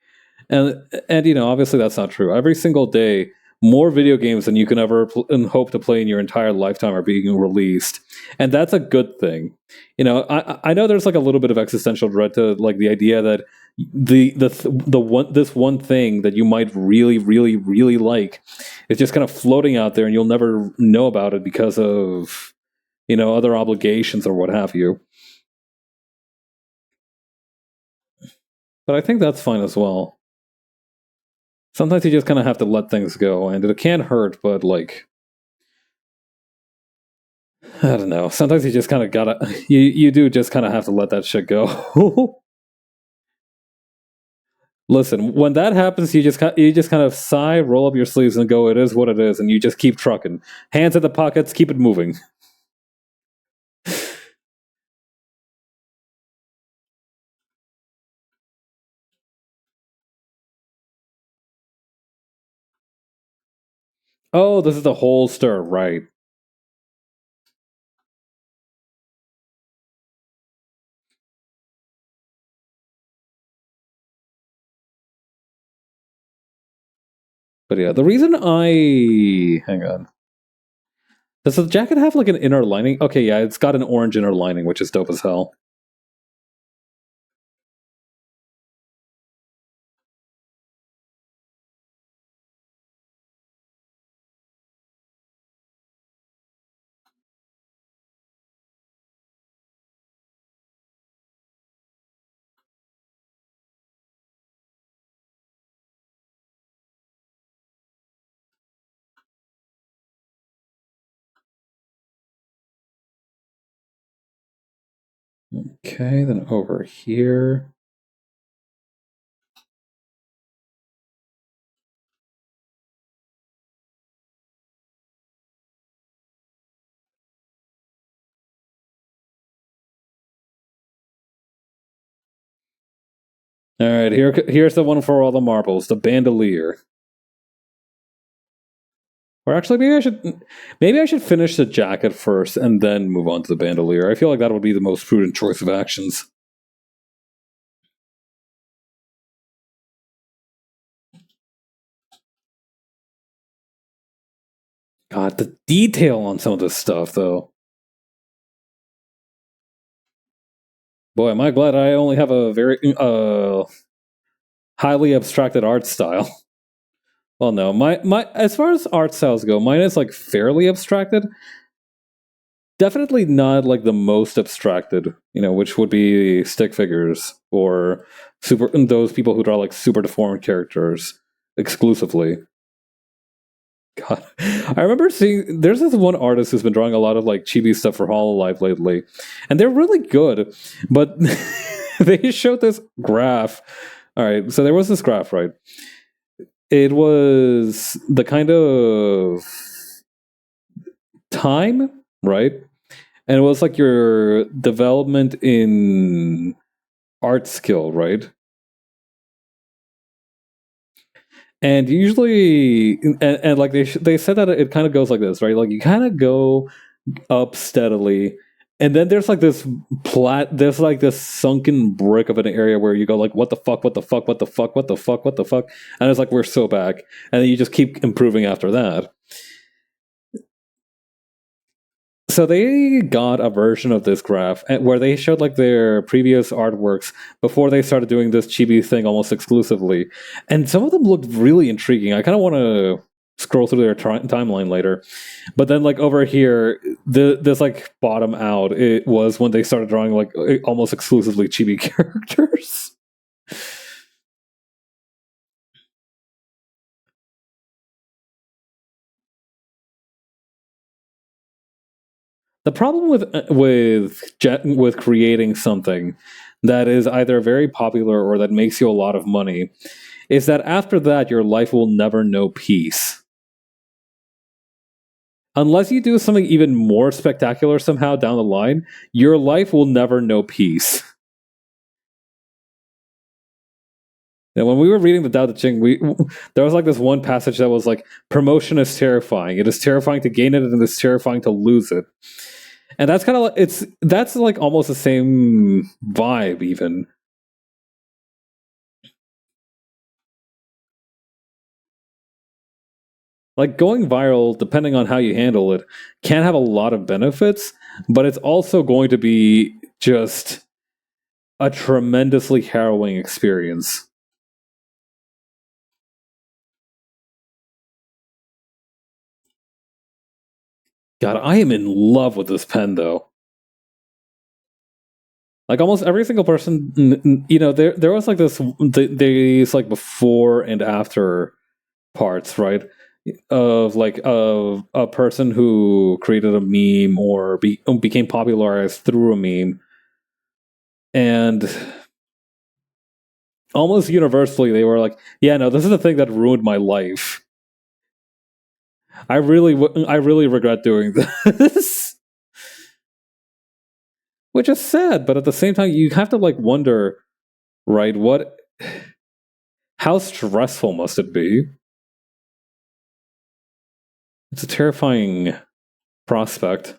And you know, obviously that's not true. Every single day, more video games than you can ever hope to play in your entire lifetime are being released, and that's a good thing. You know, I know there's like a little bit of existential dread to like the idea that the one this one thing that you might really like is just kind of floating out there, and you'll never know about it because of other obligations or what have you. But I think that's fine as well. Sometimes you just kind of have to let things go, and it can hurt, but like, I don't know. Sometimes you just kind of gotta, you do just kind of have to let that shit go. Listen, when that happens, you just kind of sigh, roll up your sleeves, and go. It is what it is, and you just keep trucking. Hands in the pockets, keep it moving. Oh, this is the holster, right? But yeah, the reason I hang on. Does the jacket have like an inner lining? Okay, yeah, it's got an orange inner lining, which is dope as hell. Okay, then over here. All right, here's the one for all the marbles, the bandolier. Or actually, maybe I should finish the jacket first and then move on to the bandolier. I feel like that would be the most prudent choice of actions. God, the detail on some of this stuff, though. Boy, am I glad I only have a very highly abstracted art style. Well, no, my as far as art styles go, mine is like fairly abstracted. Definitely not like the most abstracted, which would be stick figures or super those people who draw like super deformed characters exclusively. God, I remember seeing there's this one artist who's been drawing a lot of like chibi stuff for Hololive lately, and they're really good. But they showed this graph. All right, so there was this graph, right? It was the kind of time, right? And it was like your development in art skill, right? And usually, and like they said that it kind of goes like this, right? Like you kind of go up steadily, and then there's like this sunken brick of an area where you go like, what the fuck, what the fuck, what the fuck, what the fuck, what the fuck, and it's like we're so back, and then you just keep improving after that. So they got a version of this graph where they showed like their previous artworks before they started doing this chibi thing almost exclusively, and some of them looked really intriguing. I kind of want to scroll through their timeline later, but then like over here, this like bottom out, it was when they started drawing like almost exclusively chibi characters. The problem with creating something that is either very popular or that makes you a lot of money is that after that your life will never know peace. Unless you do something even more spectacular somehow down the line, your life will never know peace. And when we were reading the Tao Te Ching, there was like this one passage that was like, promotion is terrifying. It is terrifying to gain it, and it is terrifying to lose it. And that's kind of like that's like almost the same vibe, even. Like going viral, depending on how you handle it, can have a lot of benefits, but it's also going to be just a tremendously harrowing experience. God, I am in love with this pen, though. Like almost every single person, there was like these like before and after parts, right? Of a person who created a meme or became popularized through a meme, and almost universally they were like, "Yeah, no, this is the thing that ruined my life. I really regret doing this." Which is sad, but at the same time, you have to like wonder, right? How stressful must it be? It's a terrifying prospect.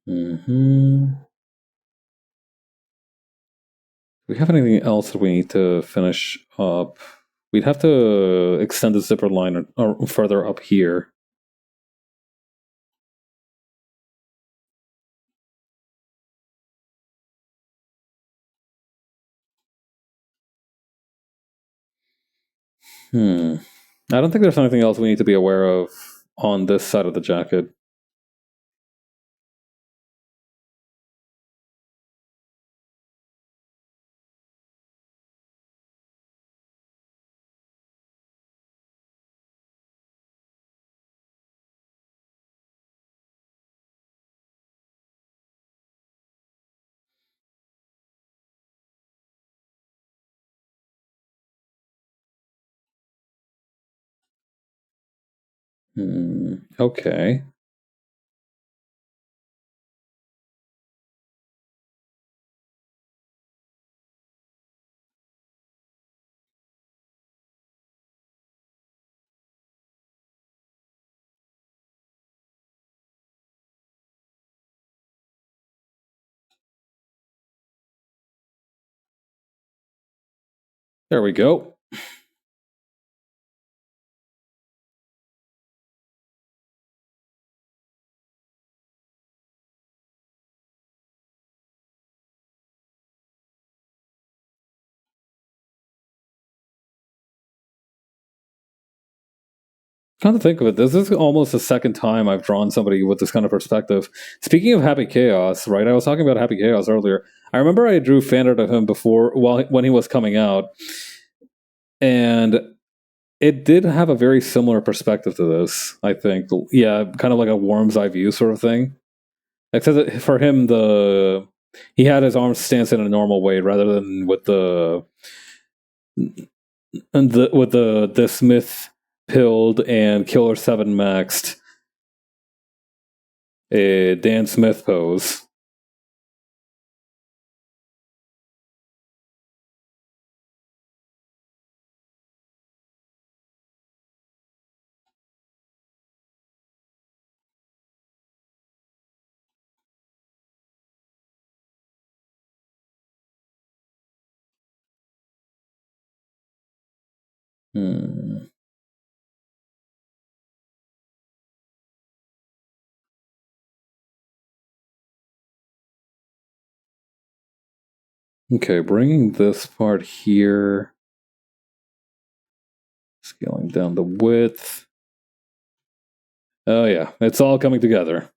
Hmm. Do we have anything else that we need to finish up? We'd have to extend the zipper line further up here. Hmm. I don't think there's anything else we need to be aware of on this side of the jacket. Okay. There we go. Come to think of it, this is almost the second time I've drawn somebody with this kind of perspective. Speaking of Happy Chaos, right? I was talking about Happy Chaos earlier. I remember I drew Fanart of him before, when he was coming out, and it did have a very similar perspective to this. I think, yeah, kind of like a worm's eye view sort of thing. Except that for him, he had his arms stance in a normal way rather than with the Smith pilled and Killer 7 maxed Dan Smith pose. Hmm. Okay, bringing this part here, scaling down the width. Oh yeah, it's all coming together.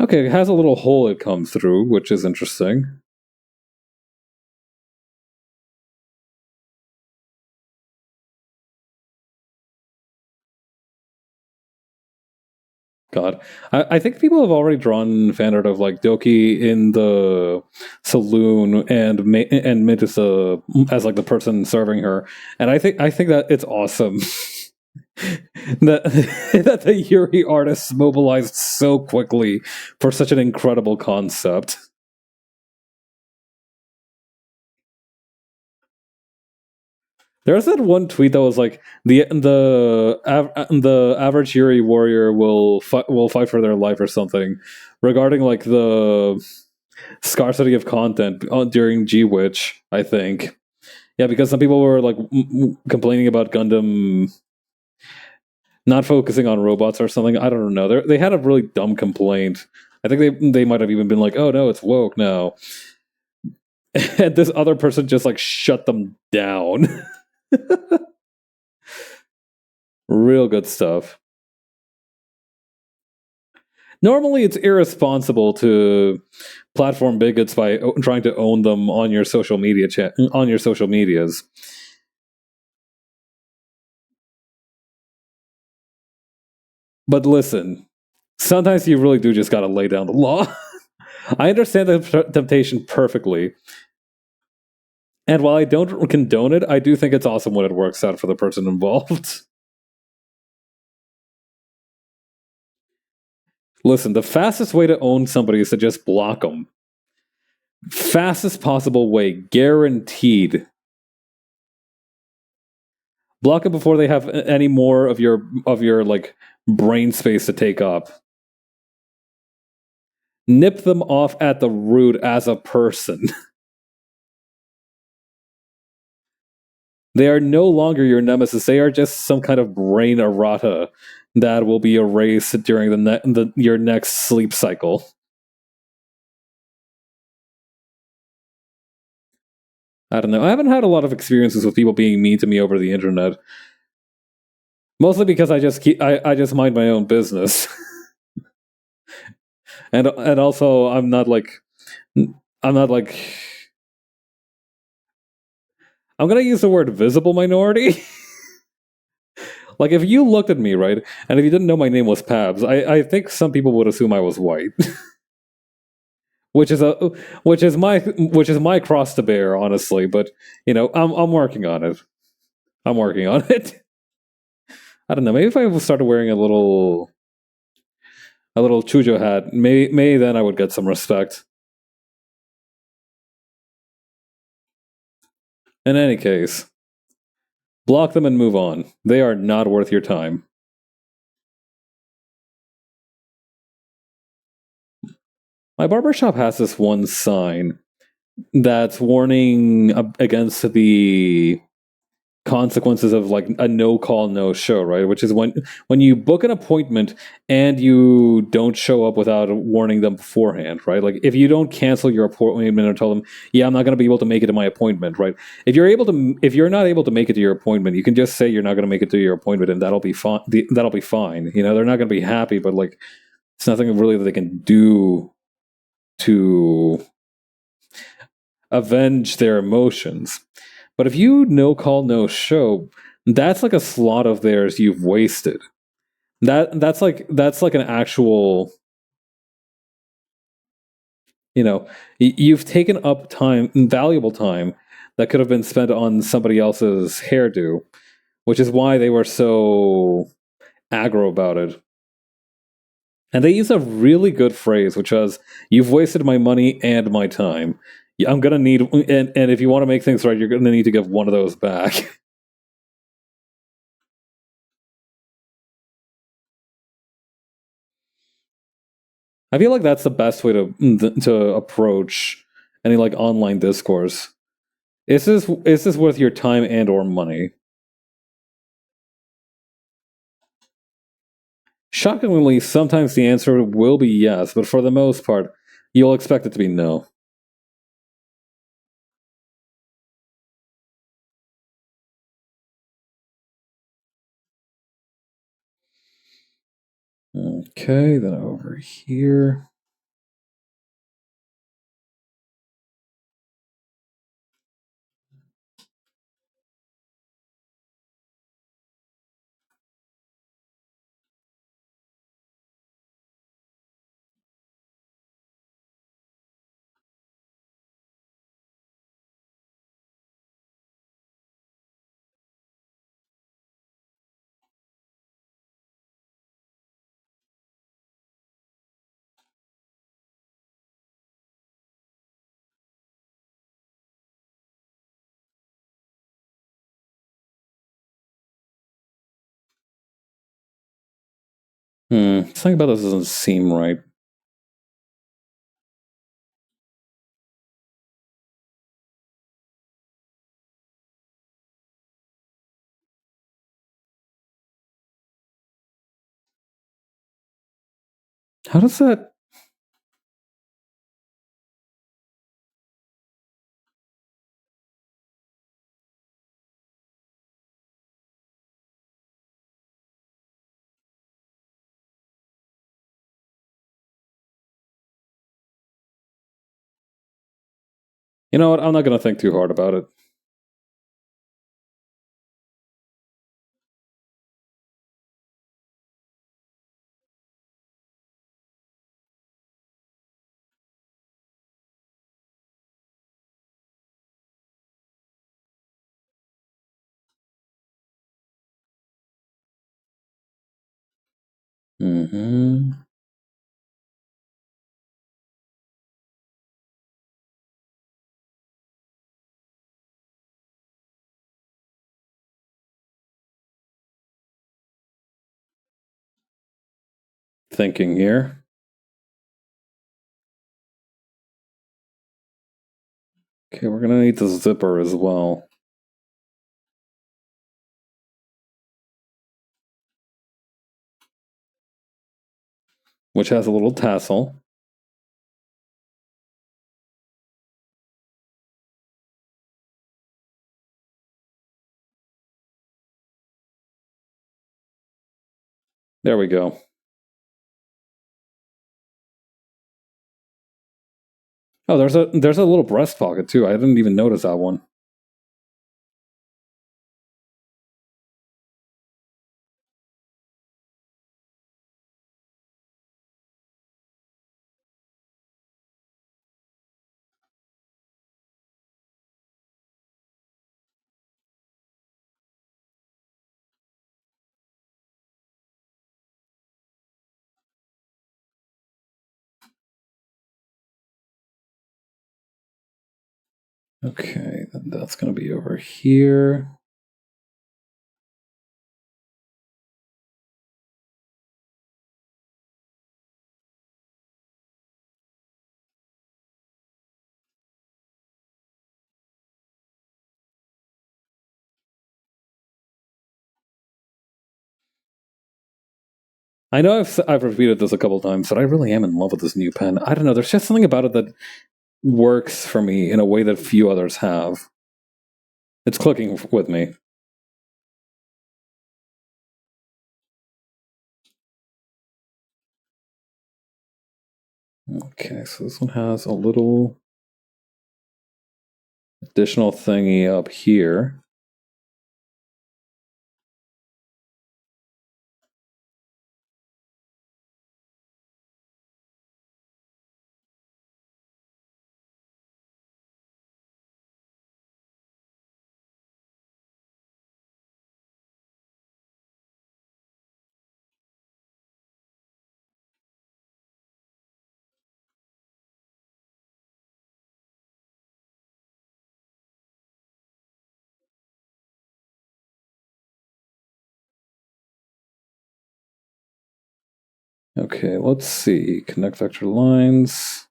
Okay, it has a little hole it comes through, which is interesting. God, I think people have already drawn fan art of like Doki in the saloon and Mintus as like the person serving her, and I think that it's awesome that the Yuri artists mobilized so quickly for such an incredible concept. There's that one tweet that was like the average Yuri warrior will fight for their life or something, regarding like the scarcity of content during G Witch. I think, yeah, because some people were like complaining about Gundam not focusing on robots or something. I don't know. They had a really dumb complaint. I think they might have even been like, "Oh no, it's woke now," and this other person just like shut them down. Real good stuff. Normally, it's irresponsible to platform bigots by trying to own them on your social media on your social medias. But listen, sometimes you really do just gotta lay down the law. I understand the temptation perfectly. And while I don't condone it, I do think it's awesome when it works out for the person involved. Listen, the fastest way to own somebody is to just block them. Fastest possible way, guaranteed. Block them before they have any more of your like brain space to take up. Nip them off at the root as a person. They are no longer your nemesis. They are just some kind of brain errata that will be erased during your next sleep cycle. I don't know. I haven't had a lot of experiences with people being mean to me over the internet. Mostly because I just mind my own business. and also I'm not like I'm gonna use the word visible minority. Like if you looked at me, right, and if you didn't know my name was Pabs, I think some people would assume I was white. which is a which is my cross to bear, honestly. But I'm working on it. I'm working on it. I don't know. Maybe if I started wearing a little chujo hat, maybe then I would get some respect. In any case, block them and move on. They are not worth your time. My barbershop has this one sign that's warning against the consequences of like a no call no show, right? Which is when you book an appointment and you don't show up without warning them beforehand, right? Like if you don't cancel your appointment or tell them, yeah, I'm not going to be able to make it to my appointment, right? If you're not able to make it to your appointment, you can just say you're not going to make it to your appointment, and that'll be fine. That'll be fine. They're not going to be happy, but like it's nothing really that they can do to avenge their emotions. But if you no call no show, that's like a slot of theirs you've wasted. That's like an actual, you've taken up time, valuable time that could have been spent on somebody else's hairdo, which is why they were so aggro about it. And they use a really good phrase, which was, "You've wasted my money and my time. I'm gonna need, and if you want to make things right, you're gonna need to give one of those back." I feel like that's the best way to approach any like online discourse. Is this worth your time and or money? Shockingly, sometimes the answer will be yes, but for the most part, you'll expect it to be no. Okay, then over here. Something about this doesn't seem right. How does that? You know what? I'm not going to think too hard about it. Mm-hmm. Thinking here. Okay, we're going to need the zipper as well, which has a little tassel. There we go. Oh, there's a little breast pocket too. I didn't even notice that one. Okay, then that's going to be over here. I know I've repeated this a couple times, but I really am in love with this new pen. I don't know. There's just something about it that works for me in a way that few others have. It's clicking with me. Okay, so this one has a little additional thingy up here. Okay, let's see. Connect vector lines.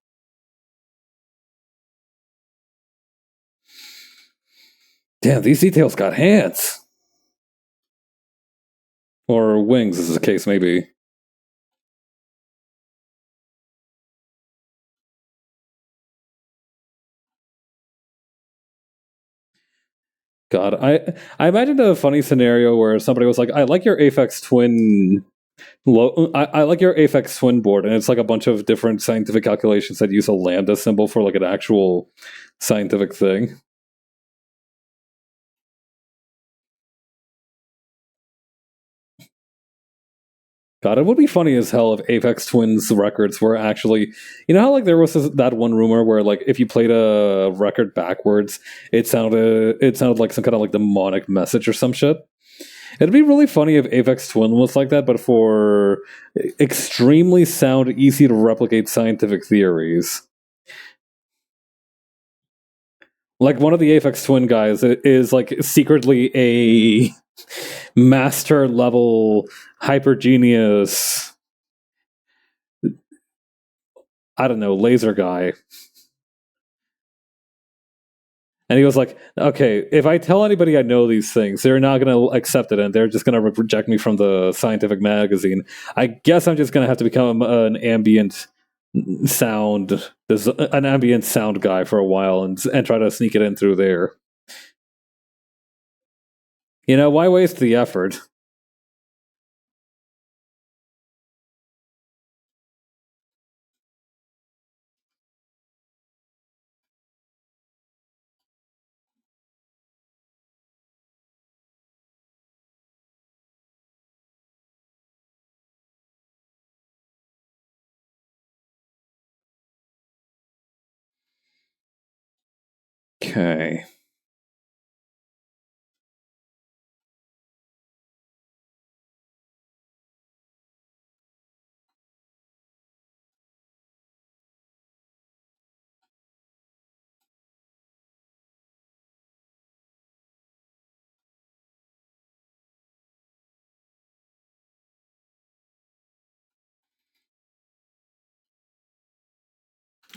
Damn, these details got hands. Or wings, as the case may be. God, I imagined a funny scenario where somebody was like, "I like your Aphex Twin, I like your Aphex Twin board," and it's like a bunch of different scientific calculations that use a lambda symbol for like an actual scientific thing. God, it would be funny as hell if Aphex Twins records were actually, you know how like there was that one rumor where like if you played a record backwards, it sounded like some kind of like demonic message or some shit. It'd be really funny if Aphex Twin was like that, but for extremely sound, easy to replicate scientific theories. Like one of the Aphex Twin guys is like secretly a master level hyper genius. I don't know, laser guy. And he was like, okay, if I tell anybody I know these things, they're not going to accept it and they're just going to reject me from the scientific magazine. I guess I'm just going to have to become an ambient sound guy for a while and try to sneak it in through there. You know, why waste the effort? Okay.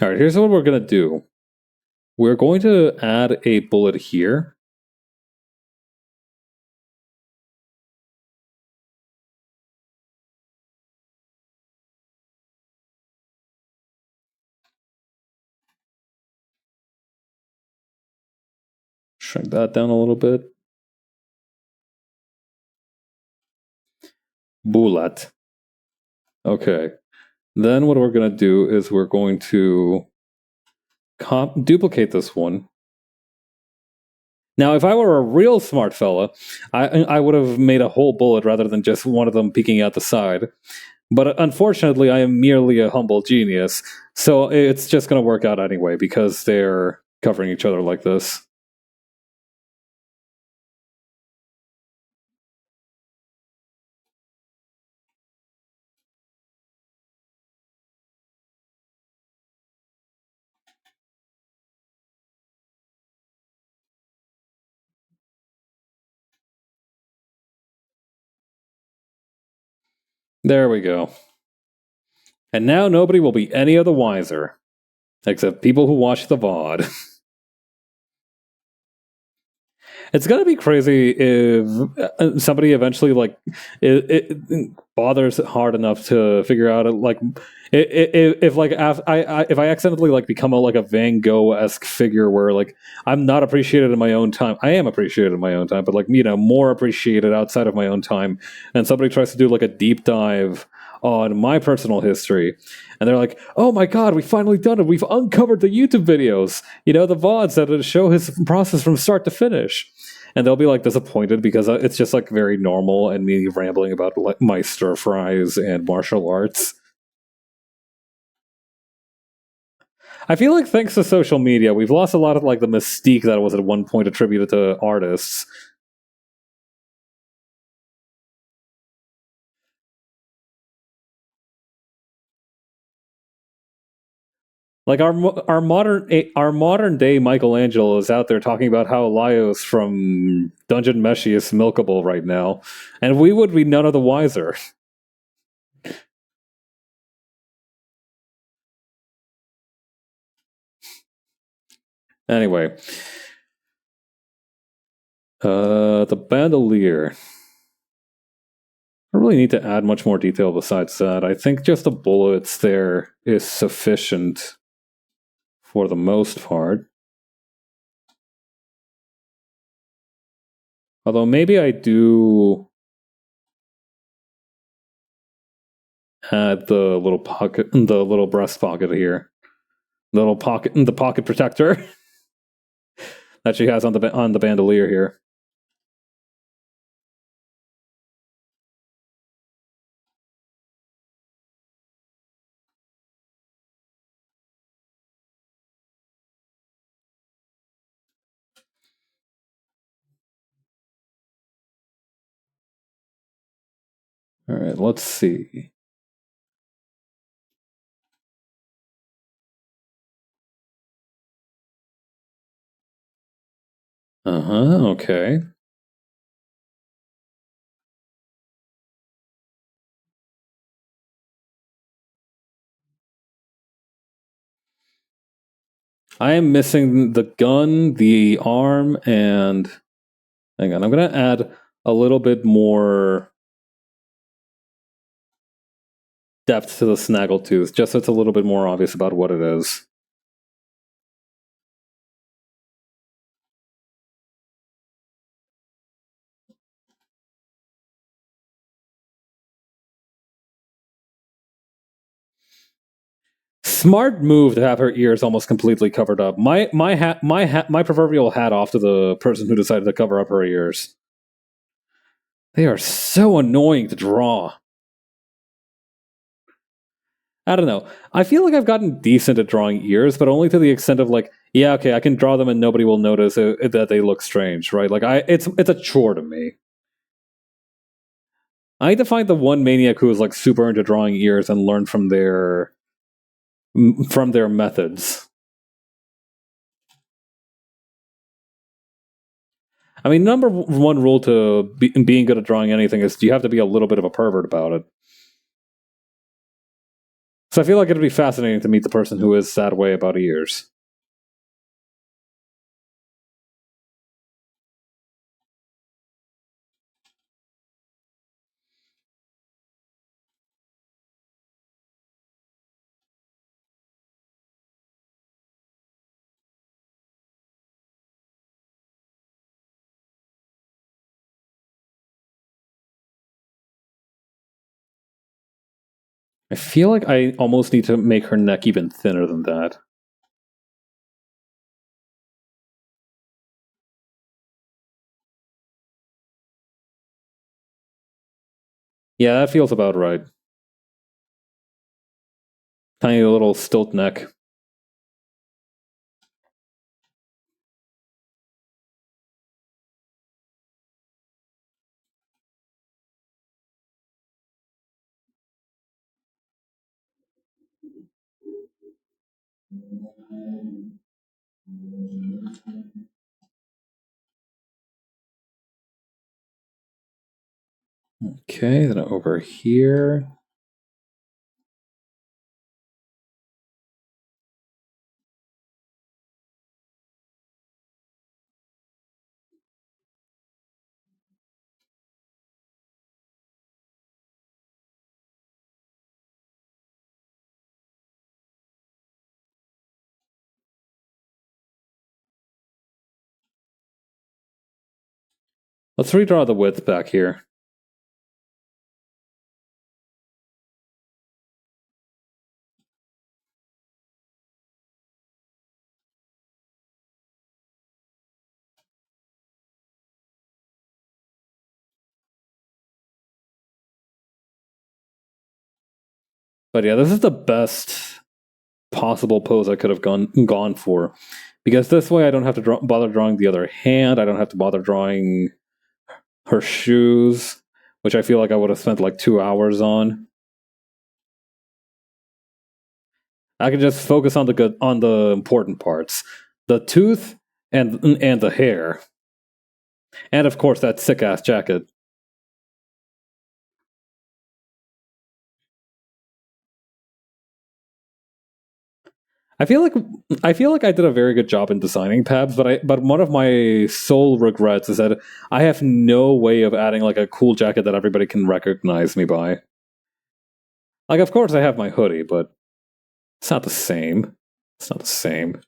All right, here's what we're going to do. We're going to add a bullet here. Shrink that down a little bit. Ballad. Okay. Then what we're going to do is we're going to duplicate this one. Now, if I were a real smart fella, I would have made a whole bullet rather than just one of them peeking out the side. But unfortunately, I am merely a humble genius, so it's just going to work out anyway because they're covering each other like this. There we go. And now nobody will be any of the wiser, except people who watch the VOD. It's gonna be crazy if somebody eventually it bothers hard enough to figure out like if like if I accidentally like become a Van Gogh esque figure where like I'm not appreciated in my own time. I am appreciated in my own time, but like more appreciated outside of my own time. And somebody tries to do like a deep dive on my personal history, and they're like, "Oh my god, we finally done it! We've uncovered the YouTube videos. The VODs that show his process from start to finish." And they'll be like disappointed because it's just like very normal and me rambling about like my stir fries and martial arts. I feel like thanks to social media, we've lost a lot of like the mystique that was at one point attributed to artists. Like our modern day Michelangelo is out there talking about how Laios from Dungeon Meshi is milkable right now, and we would be none of the wiser. Anyway, the bandolier. I don't really need to add much more detail besides that. I think just the bullets there is sufficient for the most part. Although maybe I do add the little pocket, the little breast pocket here, the pocket protector that she has on the bandolier here. All right, let's see. Okay. I am missing the gun, the arm, and hang on. I'm gonna add a little bit more depth to the snaggletooth, just so it's a little bit more obvious about what it is. Smart move to have her ears almost completely covered up. My proverbial hat off to the person who decided to cover up her ears. They are so annoying to draw. I don't know. I feel like I've gotten decent at drawing ears, but only to the extent of like, yeah, okay, I can draw them and nobody will notice that they look strange, right? Like, it's a chore to me. I need to find the one maniac who is like super into drawing ears and learn from their methods. I mean, number one rule to being good at drawing anything is you have to be a little bit of a pervert about it. So I feel like it'd be fascinating to meet the person who is that way about ears. I feel like I almost need to make her neck even thinner than that. Yeah, that feels about right. Tiny little stilt neck. Okay, then over here. Let's redraw the width back here. But yeah, this is the best possible pose I could have gone for. Because this way I don't have to bother drawing the other hand, I don't have to bother drawing her shoes, which I feel like I would have spent like 2 hours on. I can just focus on the important parts. The tooth and the hair. And of course that sick ass jacket. I feel like I did a very good job in designing tabs, but one of my sole regrets is that I have no way of adding like a cool jacket that everybody can recognize me by. Like, of course I have my hoodie, but it's not the same. It's not the same.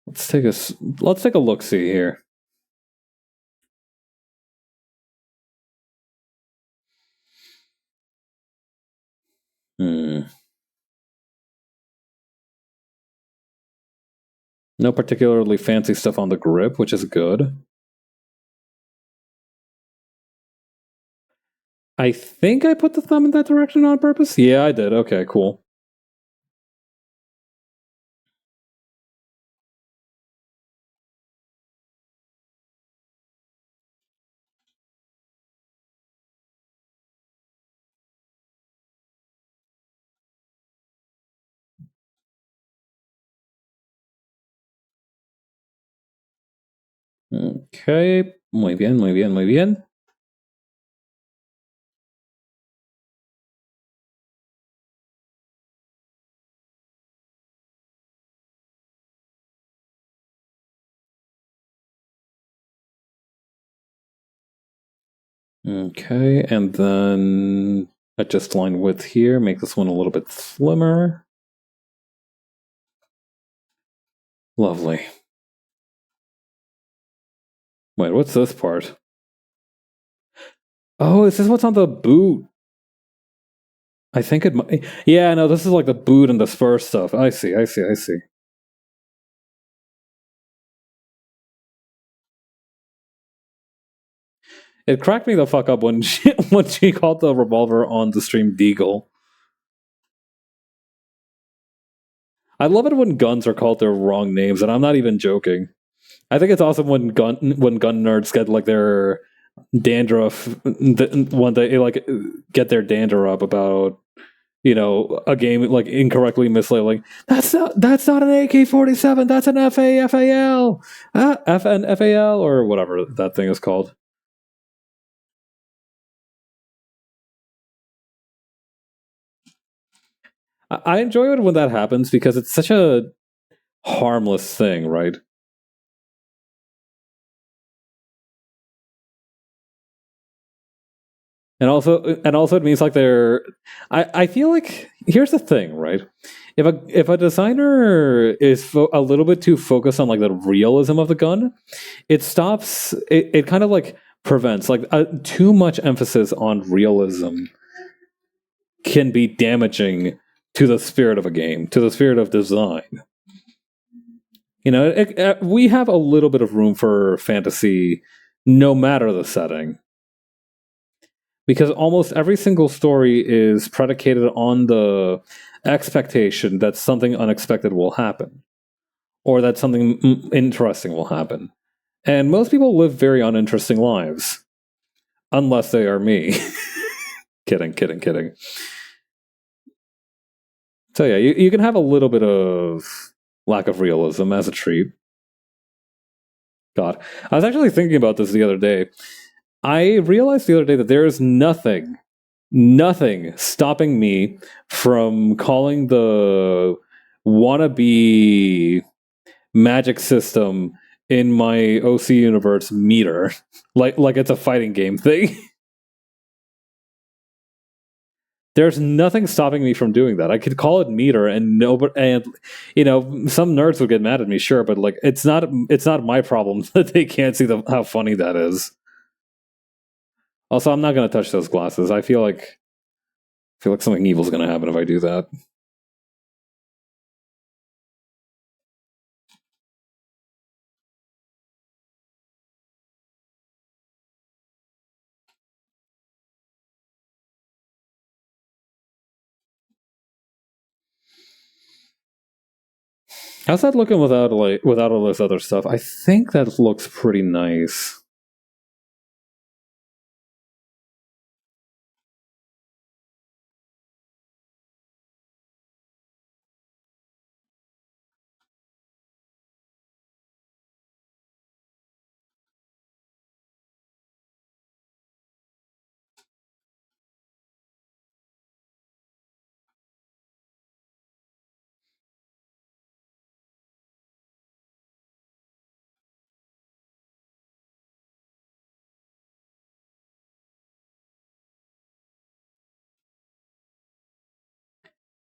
Let's take a look see here. Hmm. No particularly fancy stuff on the grip, which is good. I think I put the thumb in that direction on purpose. Yeah, I did. Okay, cool. Okay, muy bien, muy bien, muy bien. Okay, and then adjust line width here, make this one a little bit slimmer. Lovely. Wait, what's this part? Oh, is this what's on the boot? I think it might. Yeah, no, this is like the boot and the spur stuff. I see. It cracked me the fuck up when she called the revolver on the stream Deagle. I love it when guns are called their wrong names, and I'm not even joking. I think it's awesome when gun nerds get like their dandruff when they like get their dander up about a game like incorrectly mislabeling. That's not an AK-47. That's an FAL, FNFAL or whatever that thing is called. I enjoy it when that happens because it's such a harmless thing, right? And also it means like they're I feel like here's the thing, right? If a designer is a little bit too focused on like the realism of the gun, it kind of like prevents like too much emphasis on realism can be damaging to the spirit of a game, to the spirit of design. We have a little bit of room for fantasy no matter the setting, because almost every single story is predicated on the expectation that something unexpected will happen or that something interesting will happen. And most people live very uninteresting lives, unless they are me. Kidding. So yeah, you can have a little bit of lack of realism as a treat. God, I was actually thinking about this the other day. I realized the other day that there is nothing stopping me from calling the wannabe magic system in my OC universe meter, like it's a fighting game thing. There's nothing stopping me from doing that. I could call it meter, and nobody, and some nerds would get mad at me, sure, but like it's not my problem that they can't see how funny that is. Also, I'm not gonna touch those glasses. I feel like something evil's gonna happen if I do that. How's that looking without all this other stuff? I think that looks pretty nice.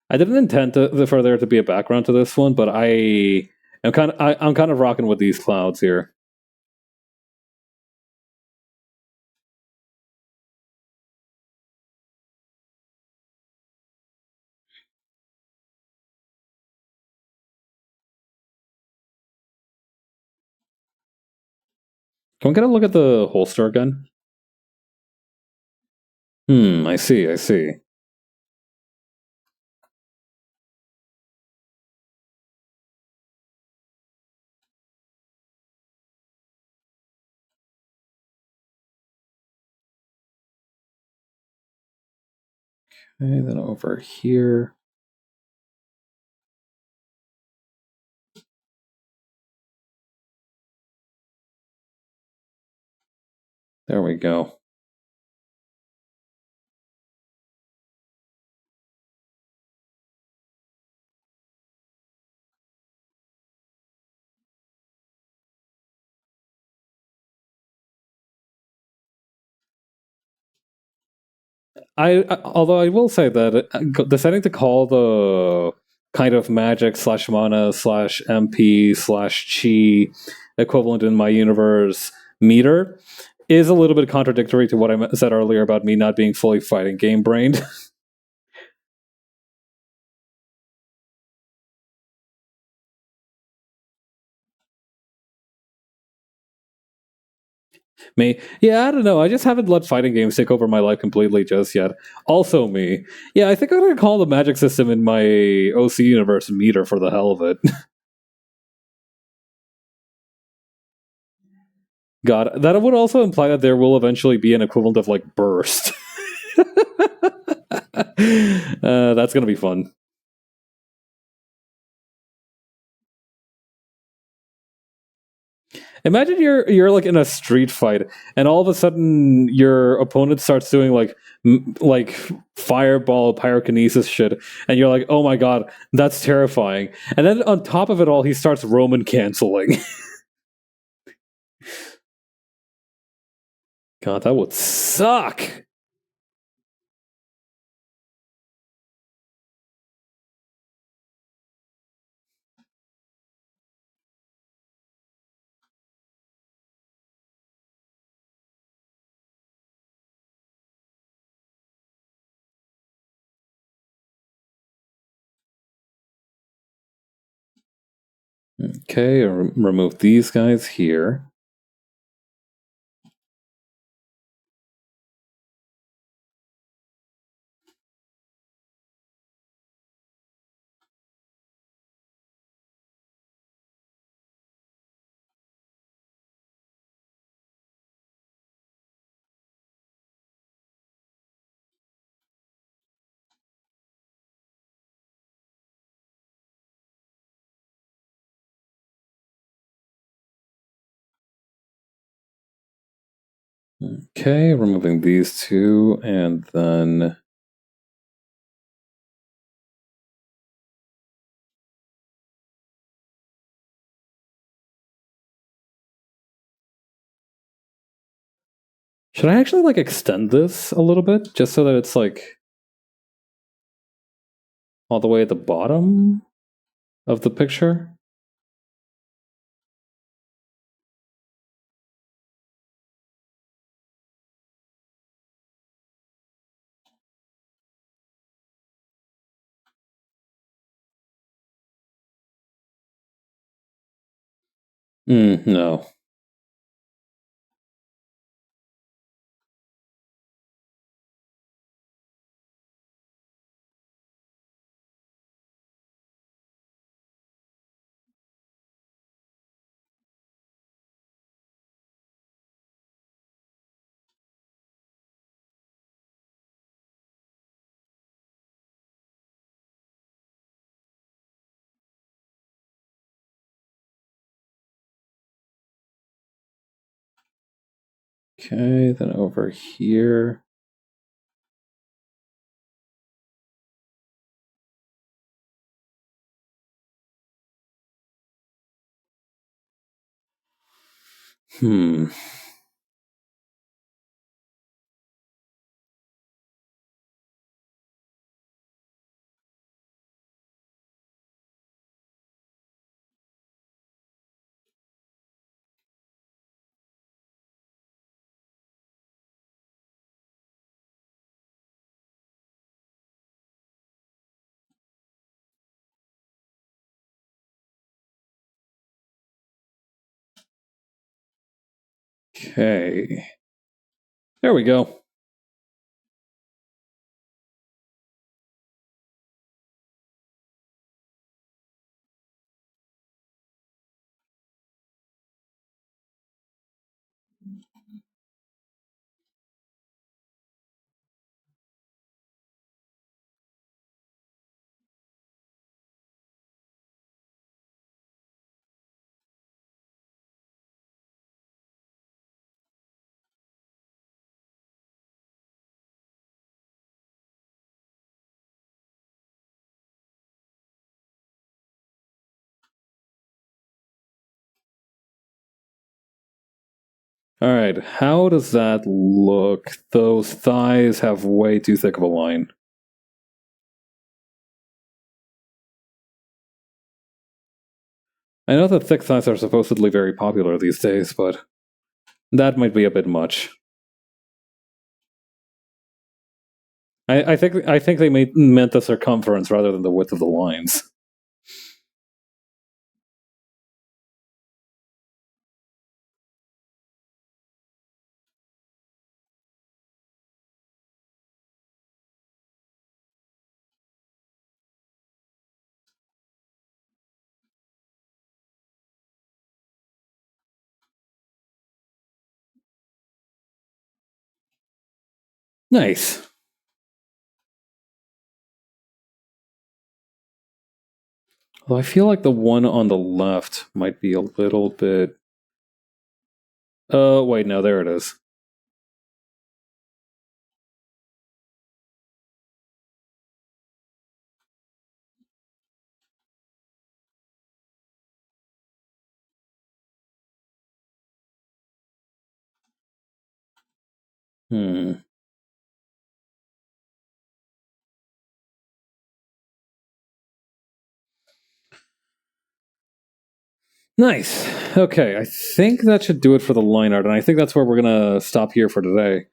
I didn't intend for there to be a background to this one, but I'm kind of rocking with these clouds here. Can we get a look at the holster again? I see, I see. Okay, then over here. There we go. Although I will say that deciding to call the kind of magic slash mana slash MP slash chi equivalent in my universe meter is a little bit contradictory to what I said earlier about me not being fully fighting game brained. Me, yeah, I don't know. I just haven't let fighting games take over my life completely just yet. Also, me, yeah, I think I'm gonna call the magic system in my OC universe meter for the hell of it. God, that would also imply that there will eventually be an equivalent of like burst. That's gonna be fun. Imagine you're like in a street fight, and all of a sudden your opponent starts doing like fireball pyrokinesis shit, and you're like, oh my god, that's terrifying. And then on top of it all, he starts Roman canceling. God, that would suck. Okay, remove these guys here. Okay, removing these two, and then... Should I actually, like, extend this a little bit, just so that it's, like, all the way at the bottom of the picture? No. Okay, then over here... Hmm. Okay. There we go. Alright, how does that look? Those thighs have way too thick of a line. I know that thick thighs are supposedly very popular these days, but that might be a bit much. I think they meant the circumference rather than the width of the lines. Nice. Although I feel like the one on the left might be a little bit... Oh, wait, no, there it is. Hmm. Nice. Okay, I think that should do it for the line art, and I think that's where we're gonna stop here for today.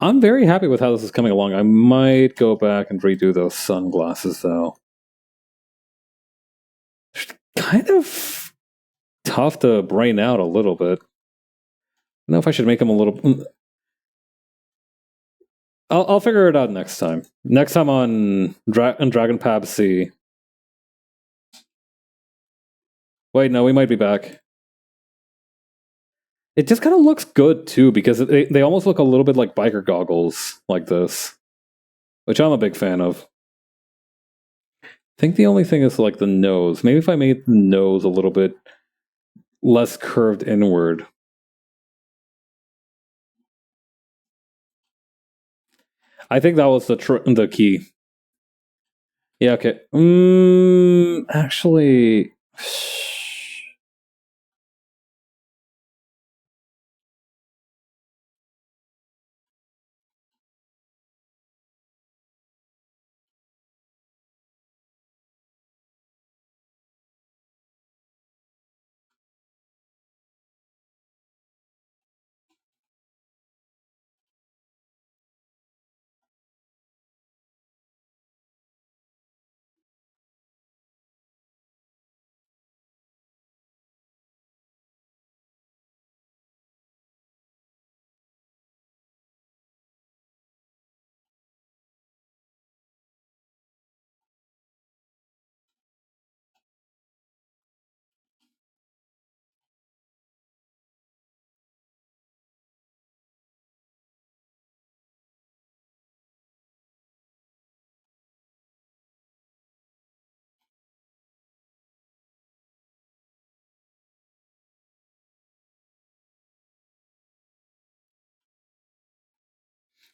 I'm very happy with how this is coming along. I might go back and redo those sunglasses, though. Kind of tough to brain out a little bit. I don't know if I should make them a little... I'll figure it out next time. Next time on Dragon Pab C. Wait, no, we might be back. It just kind of looks good, too, because they almost look a little bit like biker goggles like this, which I'm a big fan of. I think the only thing is like the nose. Maybe if I made the nose a little bit less curved inward. I think that was the key. Yeah, okay. Actually,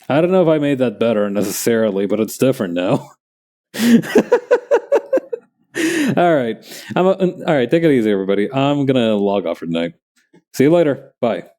I don't know if I made that better necessarily, but it's different now. All right. All right. Take it easy, everybody. I'm gonna log off for tonight. See you later. Bye.